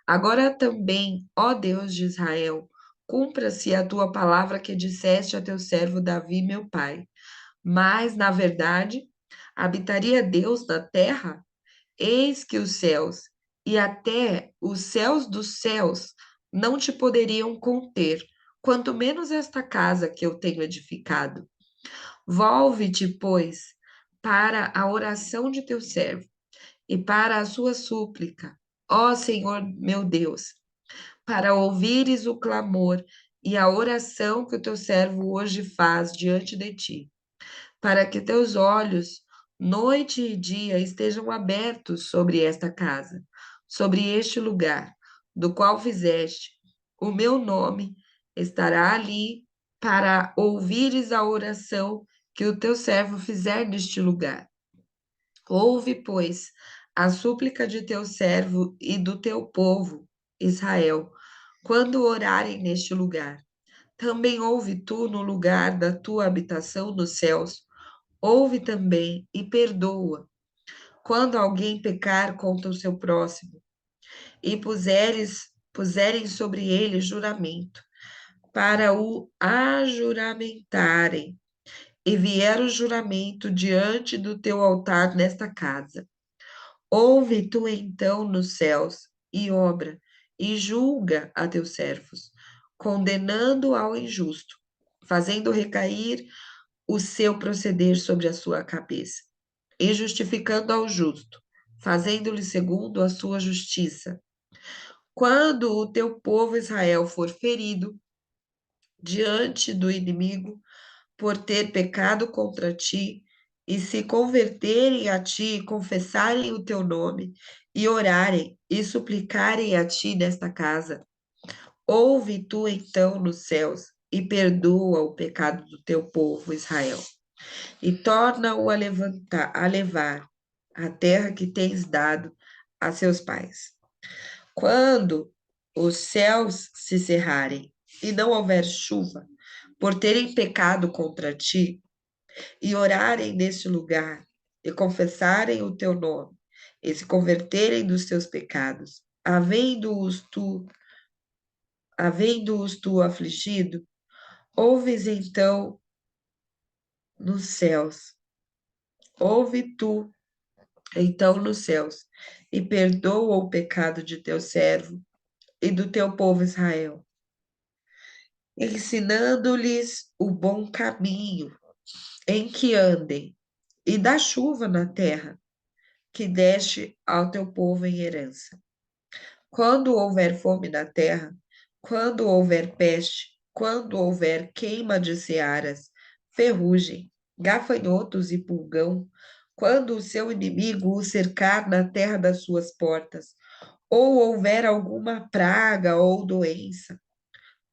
Agora também, ó Deus de Israel, cumpra-se a tua palavra que disseste a teu servo Davi, meu pai. Mas, na verdade, habitaria Deus na terra? Eis que os céus, e até os céus dos céus, não te poderiam conter, quanto menos esta casa que eu tenho edificado. Volve-te, pois, para a oração de teu servo e para a sua súplica, ó Senhor meu Deus, para ouvires o clamor e a oração que o teu servo hoje faz diante de ti, para que teus olhos, noite e dia, estejam abertos sobre esta casa, sobre este lugar, do qual fizeste. O meu nome estará ali para ouvires a oração que o teu servo fizer neste lugar. Ouve, pois, a súplica de teu servo e do teu povo, Israel, quando orarem neste lugar. Também ouve tu no lugar da tua habitação nos céus. Ouve também e perdoa. Quando alguém pecar contra o seu próximo e puserem sobre ele juramento, para o ajuramentarem, e vier o juramento diante do teu altar nesta casa. Ouve tu então nos céus e obra, e julga a teus servos, condenando ao injusto, fazendo recair o seu proceder sobre a sua cabeça, e justificando ao justo, fazendo-lhe segundo a sua justiça. Quando o teu povo Israel for ferido diante do inimigo por ter pecado contra ti, e se converterem a ti, confessarem o teu nome, e orarem e suplicarem a ti nesta casa, ouve tu então nos céus e perdoa o pecado do teu povo Israel, e torna-o a levar a terra que tens dado a seus pais. Quando os céus se cerrarem e não houver chuva, por terem pecado contra ti, e orarem neste lugar, e confessarem o teu nome, e se converterem dos seus pecados, havendo-os tu afligido, ouves então nos céus, ouve tu então nos céus, e perdoa o pecado de teu servo e do teu povo Israel, ensinando-lhes o bom caminho em que andem, e da chuva na terra, que deste ao teu povo em herança. Quando houver fome na terra, quando houver peste, quando houver queima de searas, ferrugem, gafanhotos e pulgão, quando o seu inimigo o cercar na terra das suas portas, ou houver alguma praga ou doença,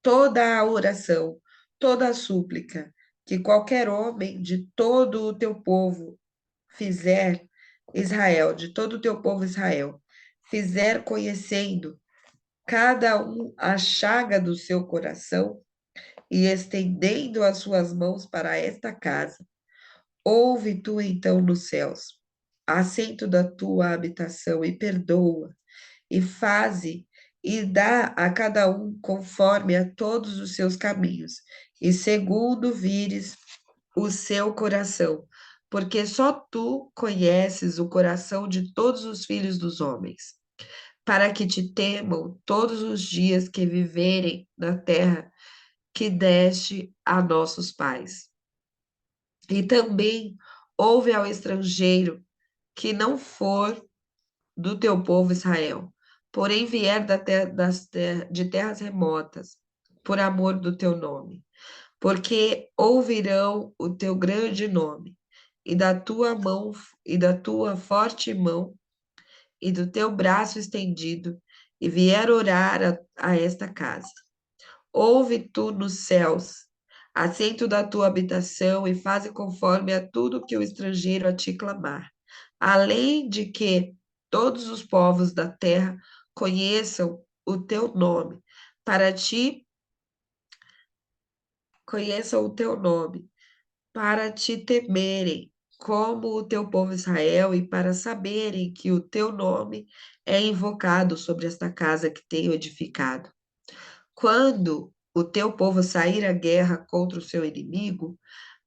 toda a oração, toda a súplica que qualquer homem de todo o teu povo fizer, Israel, de todo o teu povo Israel, fizer conhecendo cada um a chaga do seu coração e estendendo as suas mãos para esta casa, ouve tu então nos céus, assento da tua habitação e perdoa e faze e dá a cada um conforme a todos os seus caminhos, e segundo vires o seu coração, porque só tu conheces o coração de todos os filhos dos homens, para que te temam todos os dias que viverem na terra que deste a nossos pais. E também ouve ao estrangeiro que não for do teu povo Israel, porém vier de terras remotas, por amor do teu nome, porque ouvirão o teu grande nome, e da tua mão, e da tua forte mão, e do teu braço estendido, e vier orar a esta casa. Ouve tu nos céus, assento da tua habitação, e faze conforme a tudo que o estrangeiro a ti clamar, além de que todos os povos da terra conheçam o teu nome, para ti conheçam o teu nome, para te temerem, como o teu povo Israel, e para saberem que o teu nome é invocado sobre esta casa que tenho edificado. Quando o teu povo sair à guerra contra o seu inimigo,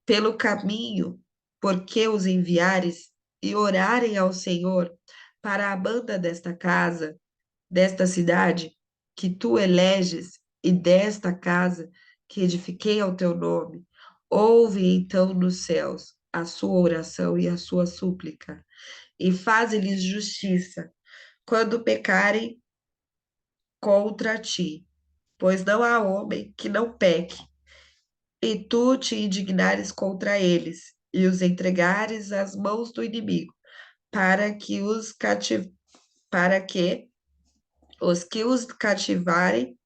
pelo caminho, porque os enviares e orarem ao Senhor para a banda desta casa, desta cidade que tu eleges e desta casa que edifiquei ao teu nome, ouve então nos céus a sua oração e a sua súplica, e faze-lhes justiça quando pecarem contra ti, pois não há homem que não peque, e tu te indignares contra eles, e os entregares às mãos do inimigo, para que para que os que os cativarem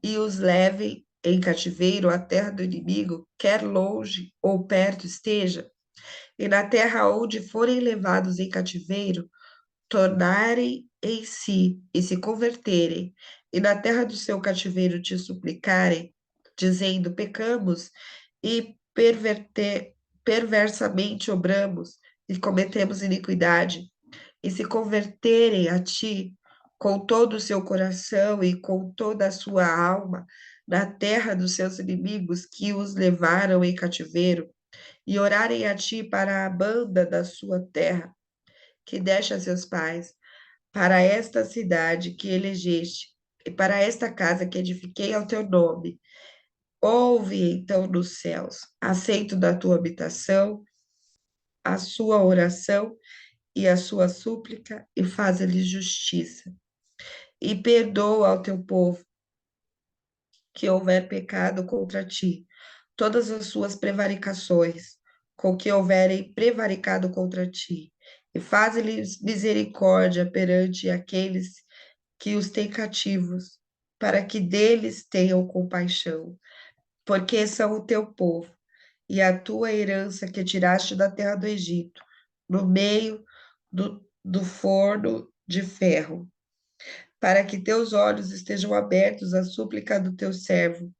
e os levem em cativeiro à terra do inimigo, quer longe ou perto esteja, e na terra onde forem levados em cativeiro, tornarem em si e se converterem, e na terra do seu cativeiro te suplicarem, dizendo: pecamos e perversamente obramos e cometemos iniquidade, e se converterem a ti com todo o seu coração e com toda a sua alma, na terra dos seus inimigos que os levaram em cativeiro, e orarem a ti para a banda da sua terra, que deste a seus pais, para esta cidade que elegeste, e para esta casa que edifiquei ao teu nome. Ouve então nos céus, aceito da tua habitação, a sua oração e a sua súplica, e faz-lhe justiça. E perdoa ao teu povo que houver pecado contra ti, todas as suas prevaricações, com que houverem prevaricado contra ti, e faz-lhes misericórdia perante aqueles que os têm cativos, para que deles tenham compaixão, porque são o teu povo e a tua herança que tiraste da terra do Egito, no meio do forno de ferro, para que teus olhos estejam abertos à súplica do teu servo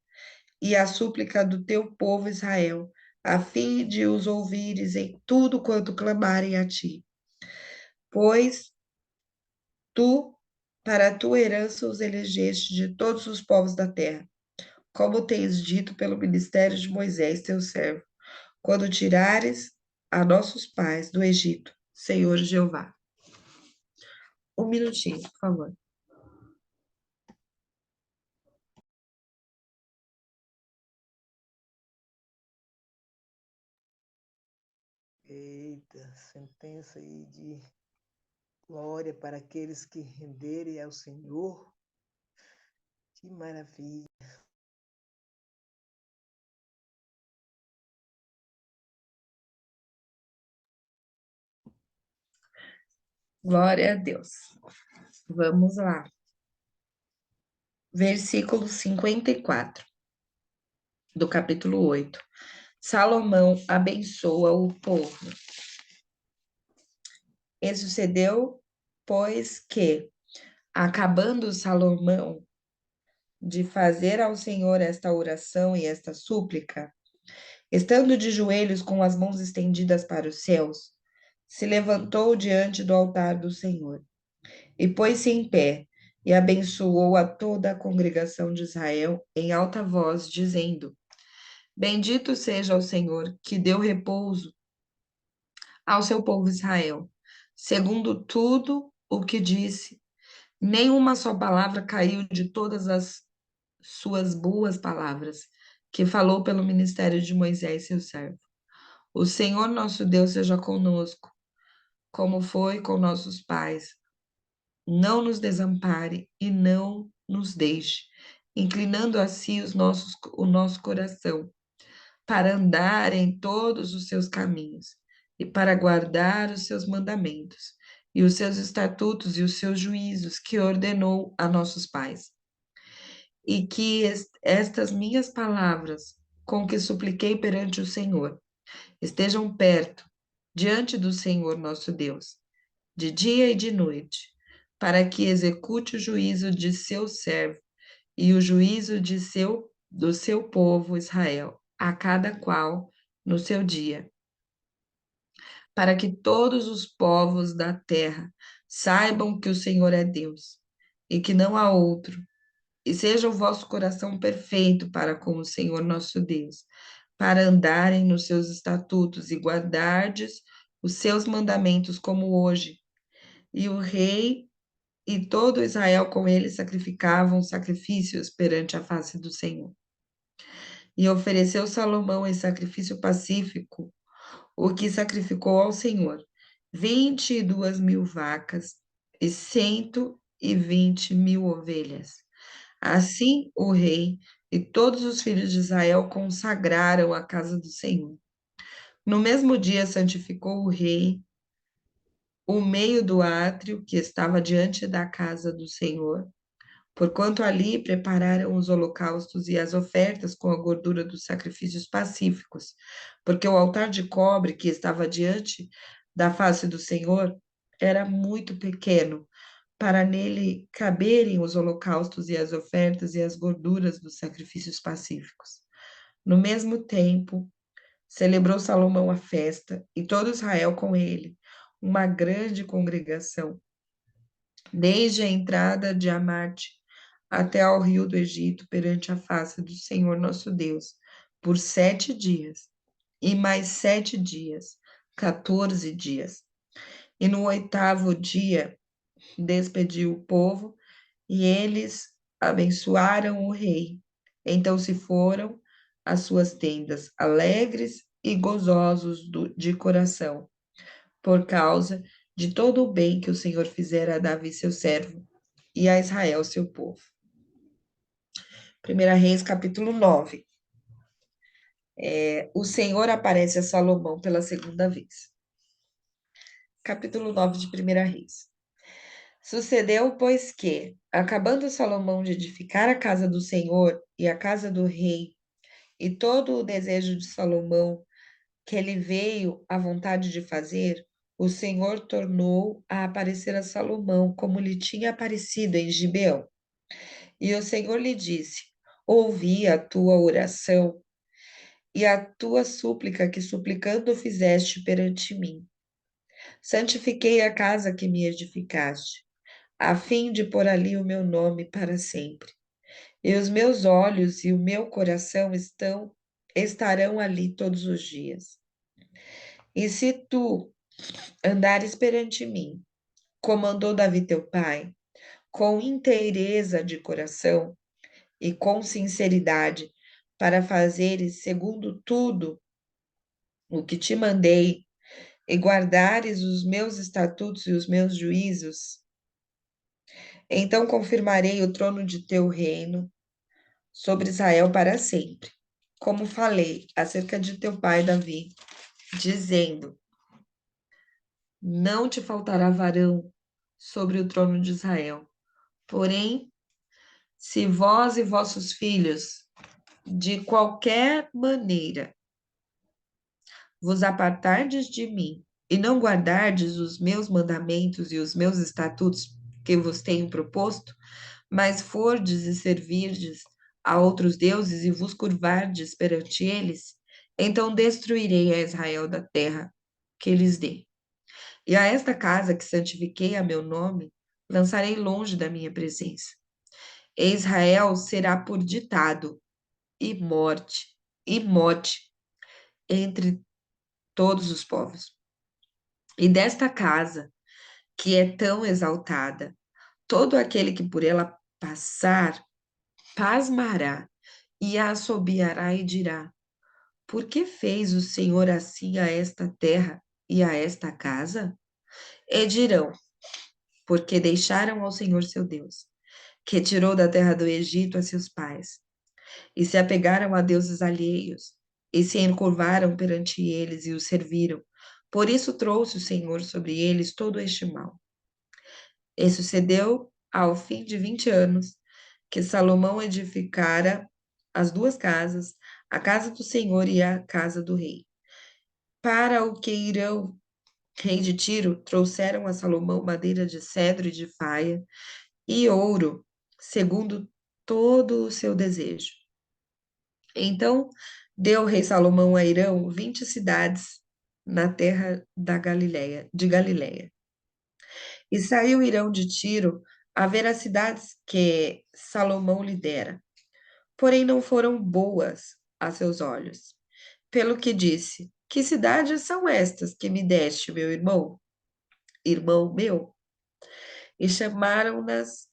e à súplica do teu povo Israel, a fim de os ouvires em tudo quanto clamarem a ti. Pois tu, para a tua herança, os elegeste de todos os povos da terra, como tens dito pelo ministério de Moisés, teu servo, quando tirares a nossos pais do Egito, Senhor Jeová. Um minutinho, por favor. Eita, sentença aí de glória para aqueles que renderem ao Senhor. Que maravilha. Glória a Deus. Vamos lá. Versículo 54 do capítulo 8. Salomão abençoa o povo. E sucedeu, pois, que, acabando Salomão de fazer ao Senhor esta oração e esta súplica, estando de joelhos com as mãos estendidas para os céus, se levantou diante do altar do Senhor e pôs-se em pé e abençoou a toda a congregação de Israel em alta voz, dizendo: Bendito seja o Senhor, que deu repouso ao seu povo Israel, segundo tudo o que disse. Nenhuma só palavra caiu de todas as suas boas palavras, que falou pelo ministério de Moisés, seu servo. O Senhor nosso Deus seja conosco, como foi com nossos pais. Não nos desampare e não nos deixe, inclinando a si o nosso coração, para andar em todos os seus caminhos, e para guardar os seus mandamentos, e os seus estatutos e os seus juízos que ordenou a nossos pais. E que estas minhas palavras, com que supliquei perante o Senhor, estejam perto, diante do Senhor nosso Deus, de dia e de noite, para que execute o juízo de seu servo e o juízo do seu povo Israel, a cada qual no seu dia, para que todos os povos da terra saibam que o Senhor é Deus e que não há outro, e seja o vosso coração perfeito para com o Senhor nosso Deus, para andarem nos seus estatutos e guardardes os seus mandamentos como hoje. E o rei e todo Israel com ele sacrificavam sacrifícios perante a face do Senhor. E ofereceu Salomão em sacrifício pacífico, o que sacrificou ao Senhor 22.000 vacas e 120.000 ovelhas. Assim o rei e todos os filhos de Israel consagraram a casa do Senhor. No mesmo dia santificou o rei o meio do átrio que estava diante da casa do Senhor, porquanto ali prepararam os holocaustos e as ofertas com a gordura dos sacrifícios pacíficos, porque o altar de cobre que estava diante da face do Senhor era muito pequeno, para nele caberem os holocaustos e as ofertas e as gorduras dos sacrifícios pacíficos. No mesmo tempo, celebrou Salomão a festa, e todo Israel com ele, uma grande congregação, desde a entrada de Amate até ao rio do Egito, perante a face do Senhor nosso Deus, por 7 dias, e mais 7 dias, 14 dias. E no 8º dia, despediu o povo, e eles abençoaram o rei. Então se foram às suas tendas, alegres e gozosos de coração, por causa de todo o bem que o Senhor fizera a Davi, seu servo, e a Israel, seu povo. 1 Reis, capítulo 9. O Senhor aparece a Salomão pela segunda vez. Capítulo 9 de 1 Reis. Sucedeu, pois, que, acabando Salomão de edificar a casa do Senhor e a casa do rei, e todo o desejo de Salomão que ele veio à vontade de fazer, o Senhor tornou a aparecer a Salomão como lhe tinha aparecido em Gibeão. E o Senhor lhe disse: Ouvi a tua oração e a tua súplica que suplicando fizeste perante mim. Santifiquei a casa que me edificaste, a fim de pôr ali o meu nome para sempre. E os meus olhos e o meu coração estarão ali todos os dias. E se tu andares perante mim, como andou Davi teu pai, com inteireza de coração e com sinceridade, para fazeres segundo tudo o que te mandei, e guardares os meus estatutos e os meus juízos, então confirmarei o trono de teu reino sobre Israel para sempre, como falei acerca de teu pai Davi, dizendo: não te faltará varão sobre o trono de Israel. Porém, se vós e vossos filhos, de qualquer maneira, vos apartardes de mim e não guardardes os meus mandamentos e os meus estatutos que vos tenho proposto, mas fordes e servirdes a outros deuses e vos curvardes perante eles, então destruirei a Israel da terra que lhes dei. E a esta casa que santifiquei a meu nome, lançarei longe da minha presença. E Israel será por ditado e mote entre todos os povos. E desta casa, que é tão exaltada, todo aquele que por ela passar, pasmará e assobiará e dirá: por que fez o Senhor assim a esta terra e a esta casa? E dirão: porque deixaram ao Senhor seu Deus, que tirou da terra do Egito a seus pais, e se apegaram a deuses alheios, e se encurvaram perante eles e os serviram. Por isso trouxe o Senhor sobre eles todo este mal. E sucedeu ao fim de 20 anos que Salomão edificara as duas casas, a casa do Senhor e a casa do rei. Para o que Irão, rei de Tiro, trouxeram a Salomão madeira de cedro e de faia e ouro, segundo todo o seu desejo. Então deu o rei Salomão a Irão 20 cidades na terra de Galileia. E saiu Irão de Tiro a ver as cidades que Salomão lhe dera, porém não foram boas a seus olhos. Pelo que disse: que cidades são estas que me deste, meu irmão meu? E chamaram-nas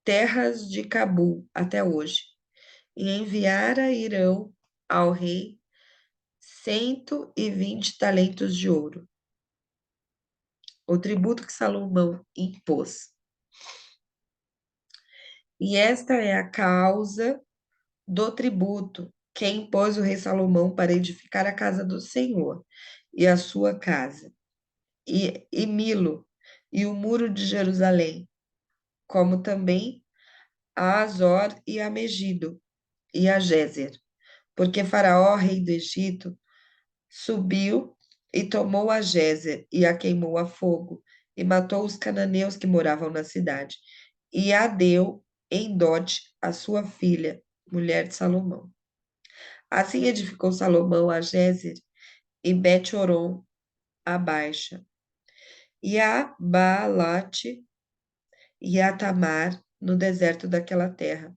terras de Cabul até hoje. E enviara Irão ao rei 120 talentos de ouro, o tributo que Salomão impôs. E esta é a causa do tributo que impôs o rei Salomão para edificar a casa do Senhor e a sua casa, e Milo, e o muro de Jerusalém, como também a Azor e a Megido, e a Gézer, porque Faraó, rei do Egito, subiu e tomou a Gézer e a queimou a fogo, e matou os cananeus que moravam na cidade, e a deu em dote a sua filha, mulher de Salomão. Assim edificou Salomão a Gézer e Bet-horon a Baixa, e a Baalate e a Tamar no deserto daquela terra,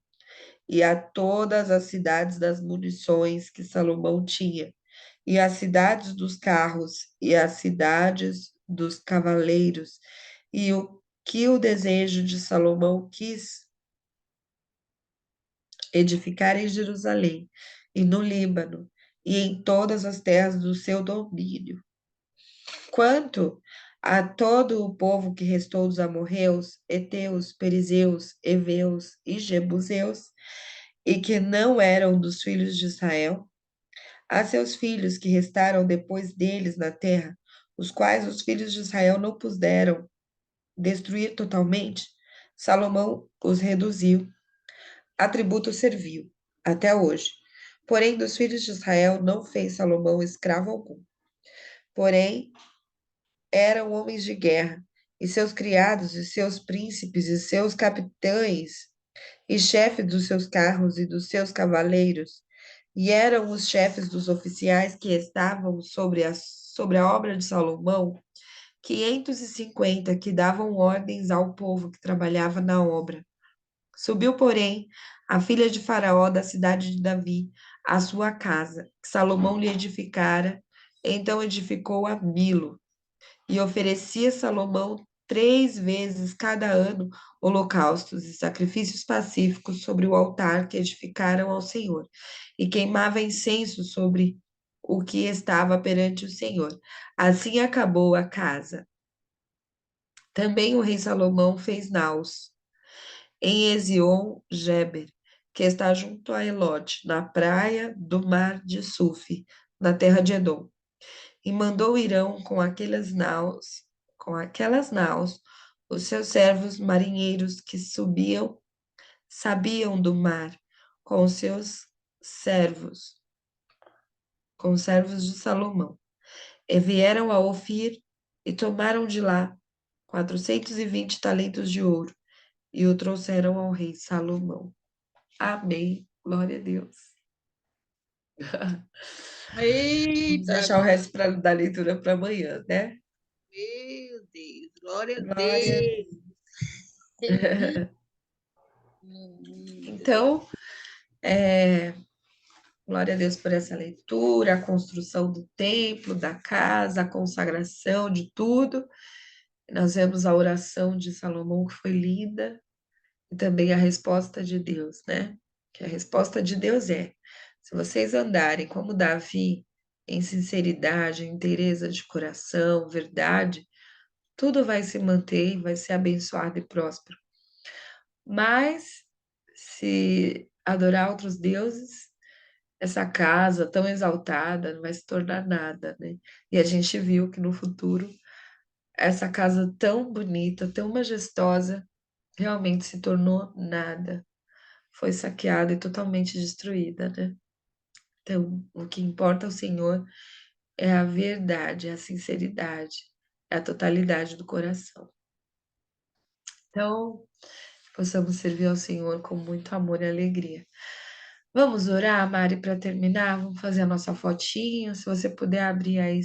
e a todas as cidades das munições que Salomão tinha, e as cidades dos carros, e as cidades dos cavaleiros, e o que o desejo de Salomão quis edificar em Jerusalém, e no Líbano, e em todas as terras do seu domínio. Quanto a todo o povo que restou dos amorreus, heteus, perizeus, heveus e jebuseus, e que não eram dos filhos de Israel, a seus filhos que restaram depois deles na terra, os quais os filhos de Israel não puderam destruir totalmente, Salomão os reduziu, a tributo serviu, até hoje. Porém, dos filhos de Israel não fez Salomão escravo algum. Porém, eram homens de guerra, e seus criados, e seus príncipes, e seus capitães, e chefes dos seus carros e dos seus cavaleiros, e eram os chefes dos oficiais que estavam sobre a obra de Salomão, 550 que davam ordens ao povo que trabalhava na obra. Subiu, porém, a filha de Faraó da cidade de Davi, à sua casa, que Salomão lhe edificara, então edificou a Milo, e oferecia Salomão 3 vezes cada ano holocaustos e sacrifícios pacíficos sobre o altar que edificaram ao Senhor, e queimava incenso sobre o que estava perante o Senhor. Assim acabou a casa. Também o rei Salomão fez naus em Ezion-Geber, que está junto a Elote, na praia do mar de Sufi, na terra de Edom. E mandou Irão com aquelas naus, os seus servos marinheiros que sabiam do mar, com os seus servos, com os servos de Salomão. E vieram a Ofir e tomaram de lá 420 talentos de ouro e o trouxeram ao rei Salomão. Amém. Glória a Deus. Vamos Eita, deixar o resto da leitura para amanhã, né? meu Deus, glória a Glória. Deus. Então, glória a Deus por essa leitura, a construção do templo, da casa, a consagração de tudo. Nós vemos a oração de Salomão, que foi linda, e também a resposta de Deus, né? Que a resposta de Deus é: se vocês andarem como Davi, em sinceridade, em inteireza de coração, verdade, tudo vai se manter, vai ser abençoado e próspero. Mas, se adorar outros deuses, essa casa tão exaltada não vai se tornar nada, né? E a gente viu que no futuro, essa casa tão bonita, tão majestosa, realmente se tornou nada. Foi saqueada e totalmente destruída, né? Então, o que importa ao Senhor é a verdade, é a sinceridade, é a totalidade do coração. Então, possamos servir ao Senhor com muito amor e alegria. Vamos orar, Mari, para terminar? Vamos fazer a nossa fotinho. Se você puder abrir aí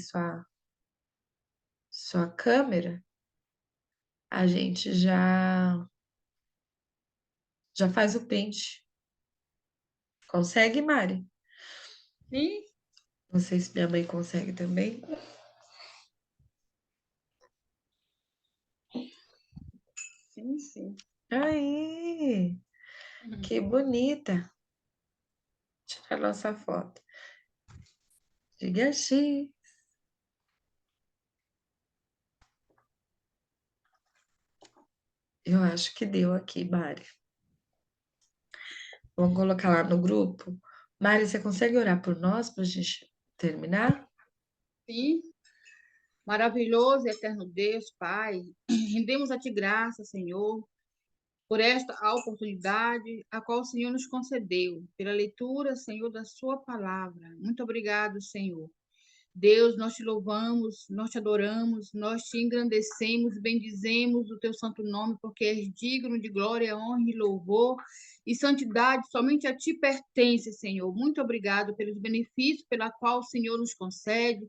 sua câmera, a gente já faz o pente. Consegue, Mari? Sim, Não sei se minha mãe consegue também. sim. Aí, que bonita. Tirar nossa foto. Diga X. Eu acho que deu aqui, Mari. Vamos colocar lá no grupo. Mari, você consegue orar por nós para a gente terminar? Sim. Maravilhoso e eterno Deus, Pai, rendemos a Ti graça, Senhor, por esta oportunidade a qual o Senhor nos concedeu, pela leitura, Senhor, da Sua palavra. Muito obrigado, Senhor. Deus, nós te louvamos, nós te adoramos, nós te engrandecemos, bendizemos o teu santo nome, porque és digno de glória, honra e louvor, e santidade somente a ti pertence, Senhor. Muito obrigado pelos benefícios pela qual o Senhor nos concede,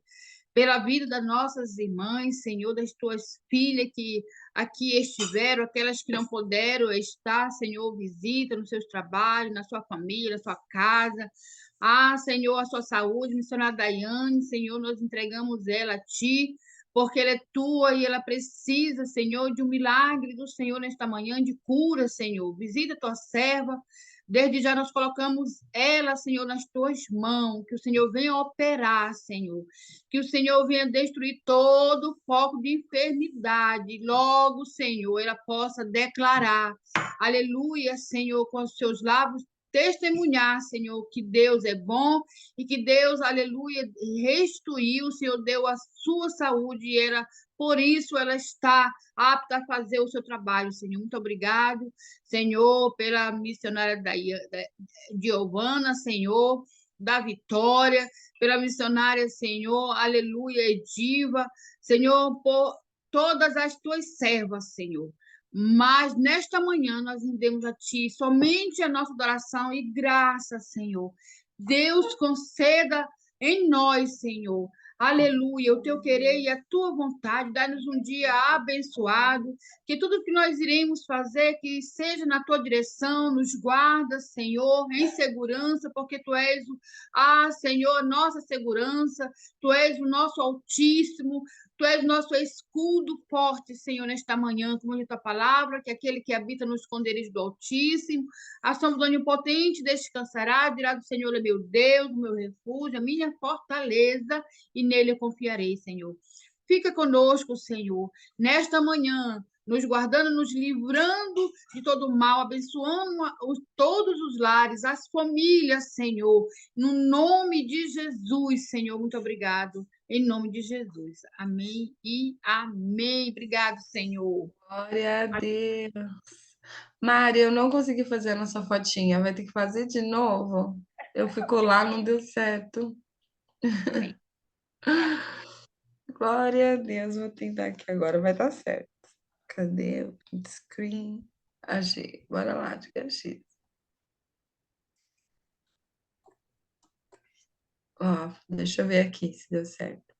pela vida das nossas irmãs, Senhor, das tuas filhas que aqui estiveram, aquelas que não puderam estar, Senhor, visita nos seus trabalhos, na sua família, na sua casa. Senhor, a sua saúde, missionária Daiane, Senhor, nós entregamos ela a Ti, porque ela é Tua e ela precisa, Senhor, de um milagre do Senhor nesta manhã, de cura, Senhor. Visita a Tua serva. Desde já nós colocamos ela, Senhor, nas Tuas mãos, que o Senhor venha operar, Senhor, que o Senhor venha destruir todo o foco de enfermidade. Logo, Senhor, ela possa declarar, aleluia, Senhor, com os seus lábios, testemunhar, Senhor, que Deus é bom e que Deus, aleluia, restituiu, o Senhor deu a sua saúde e por isso ela está apta a fazer o seu trabalho, Senhor. Muito obrigado, Senhor, pela missionária Giovana, Senhor, da Vitória, pela missionária, Senhor, aleluia, Ediva, Senhor, por todas as tuas servas, Senhor. Mas nesta manhã nós rendemos a Ti somente a nossa adoração e graça, Senhor. Deus, conceda em nós, Senhor, aleluia, o Teu querer e a Tua vontade. Dá-nos um dia abençoado, que tudo que nós iremos fazer, que seja na Tua direção, nos guarda, Senhor, em segurança, porque Tu és, Senhor, nossa segurança, Tu és o nosso Altíssimo, Tu és nosso escudo forte, Senhor, nesta manhã, como diz a tua palavra, que aquele que habita no esconderijo do Altíssimo, a sombra do Onipotente descansará, dirá do Senhor é meu Deus, meu refúgio, a minha fortaleza, e nele eu confiarei, Senhor. Fica conosco, Senhor, nesta manhã, nos guardando, nos livrando de todo mal, abençoando todos os lares, as famílias, Senhor, no nome de Jesus, Senhor, muito obrigado. Em nome de Jesus. Amém e amém. Obrigado, Senhor. Glória a Deus. Mari, eu não consegui fazer a nossa fotinha. Vai ter que fazer de novo? Eu fico lá, não deu certo. Amém. Glória a Deus. Vou tentar aqui agora. Vai dar certo. Cadê o print screen? Achei. Bora lá, de X. Ó, deixa eu ver aqui se deu certo.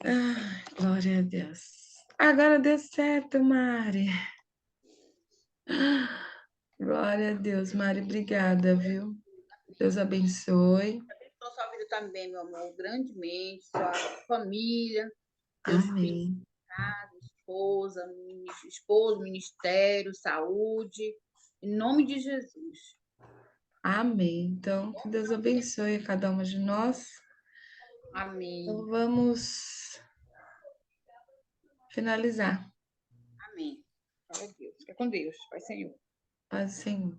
Ai, glória a Deus. Agora deu certo, Mari. Glória a Deus, Mari. Obrigada, viu? Deus abençoe. Abençoa sua vida também, meu amor, grandemente, sua família, seus filhos, Amém. esposo, ministério, saúde, em nome de Jesus. Amém. Então, que Deus abençoe a cada uma de nós. Amém. Então, vamos finalizar. Amém. Glória a Deus. Fica com Deus. Pai, Senhor. Paz, Senhor.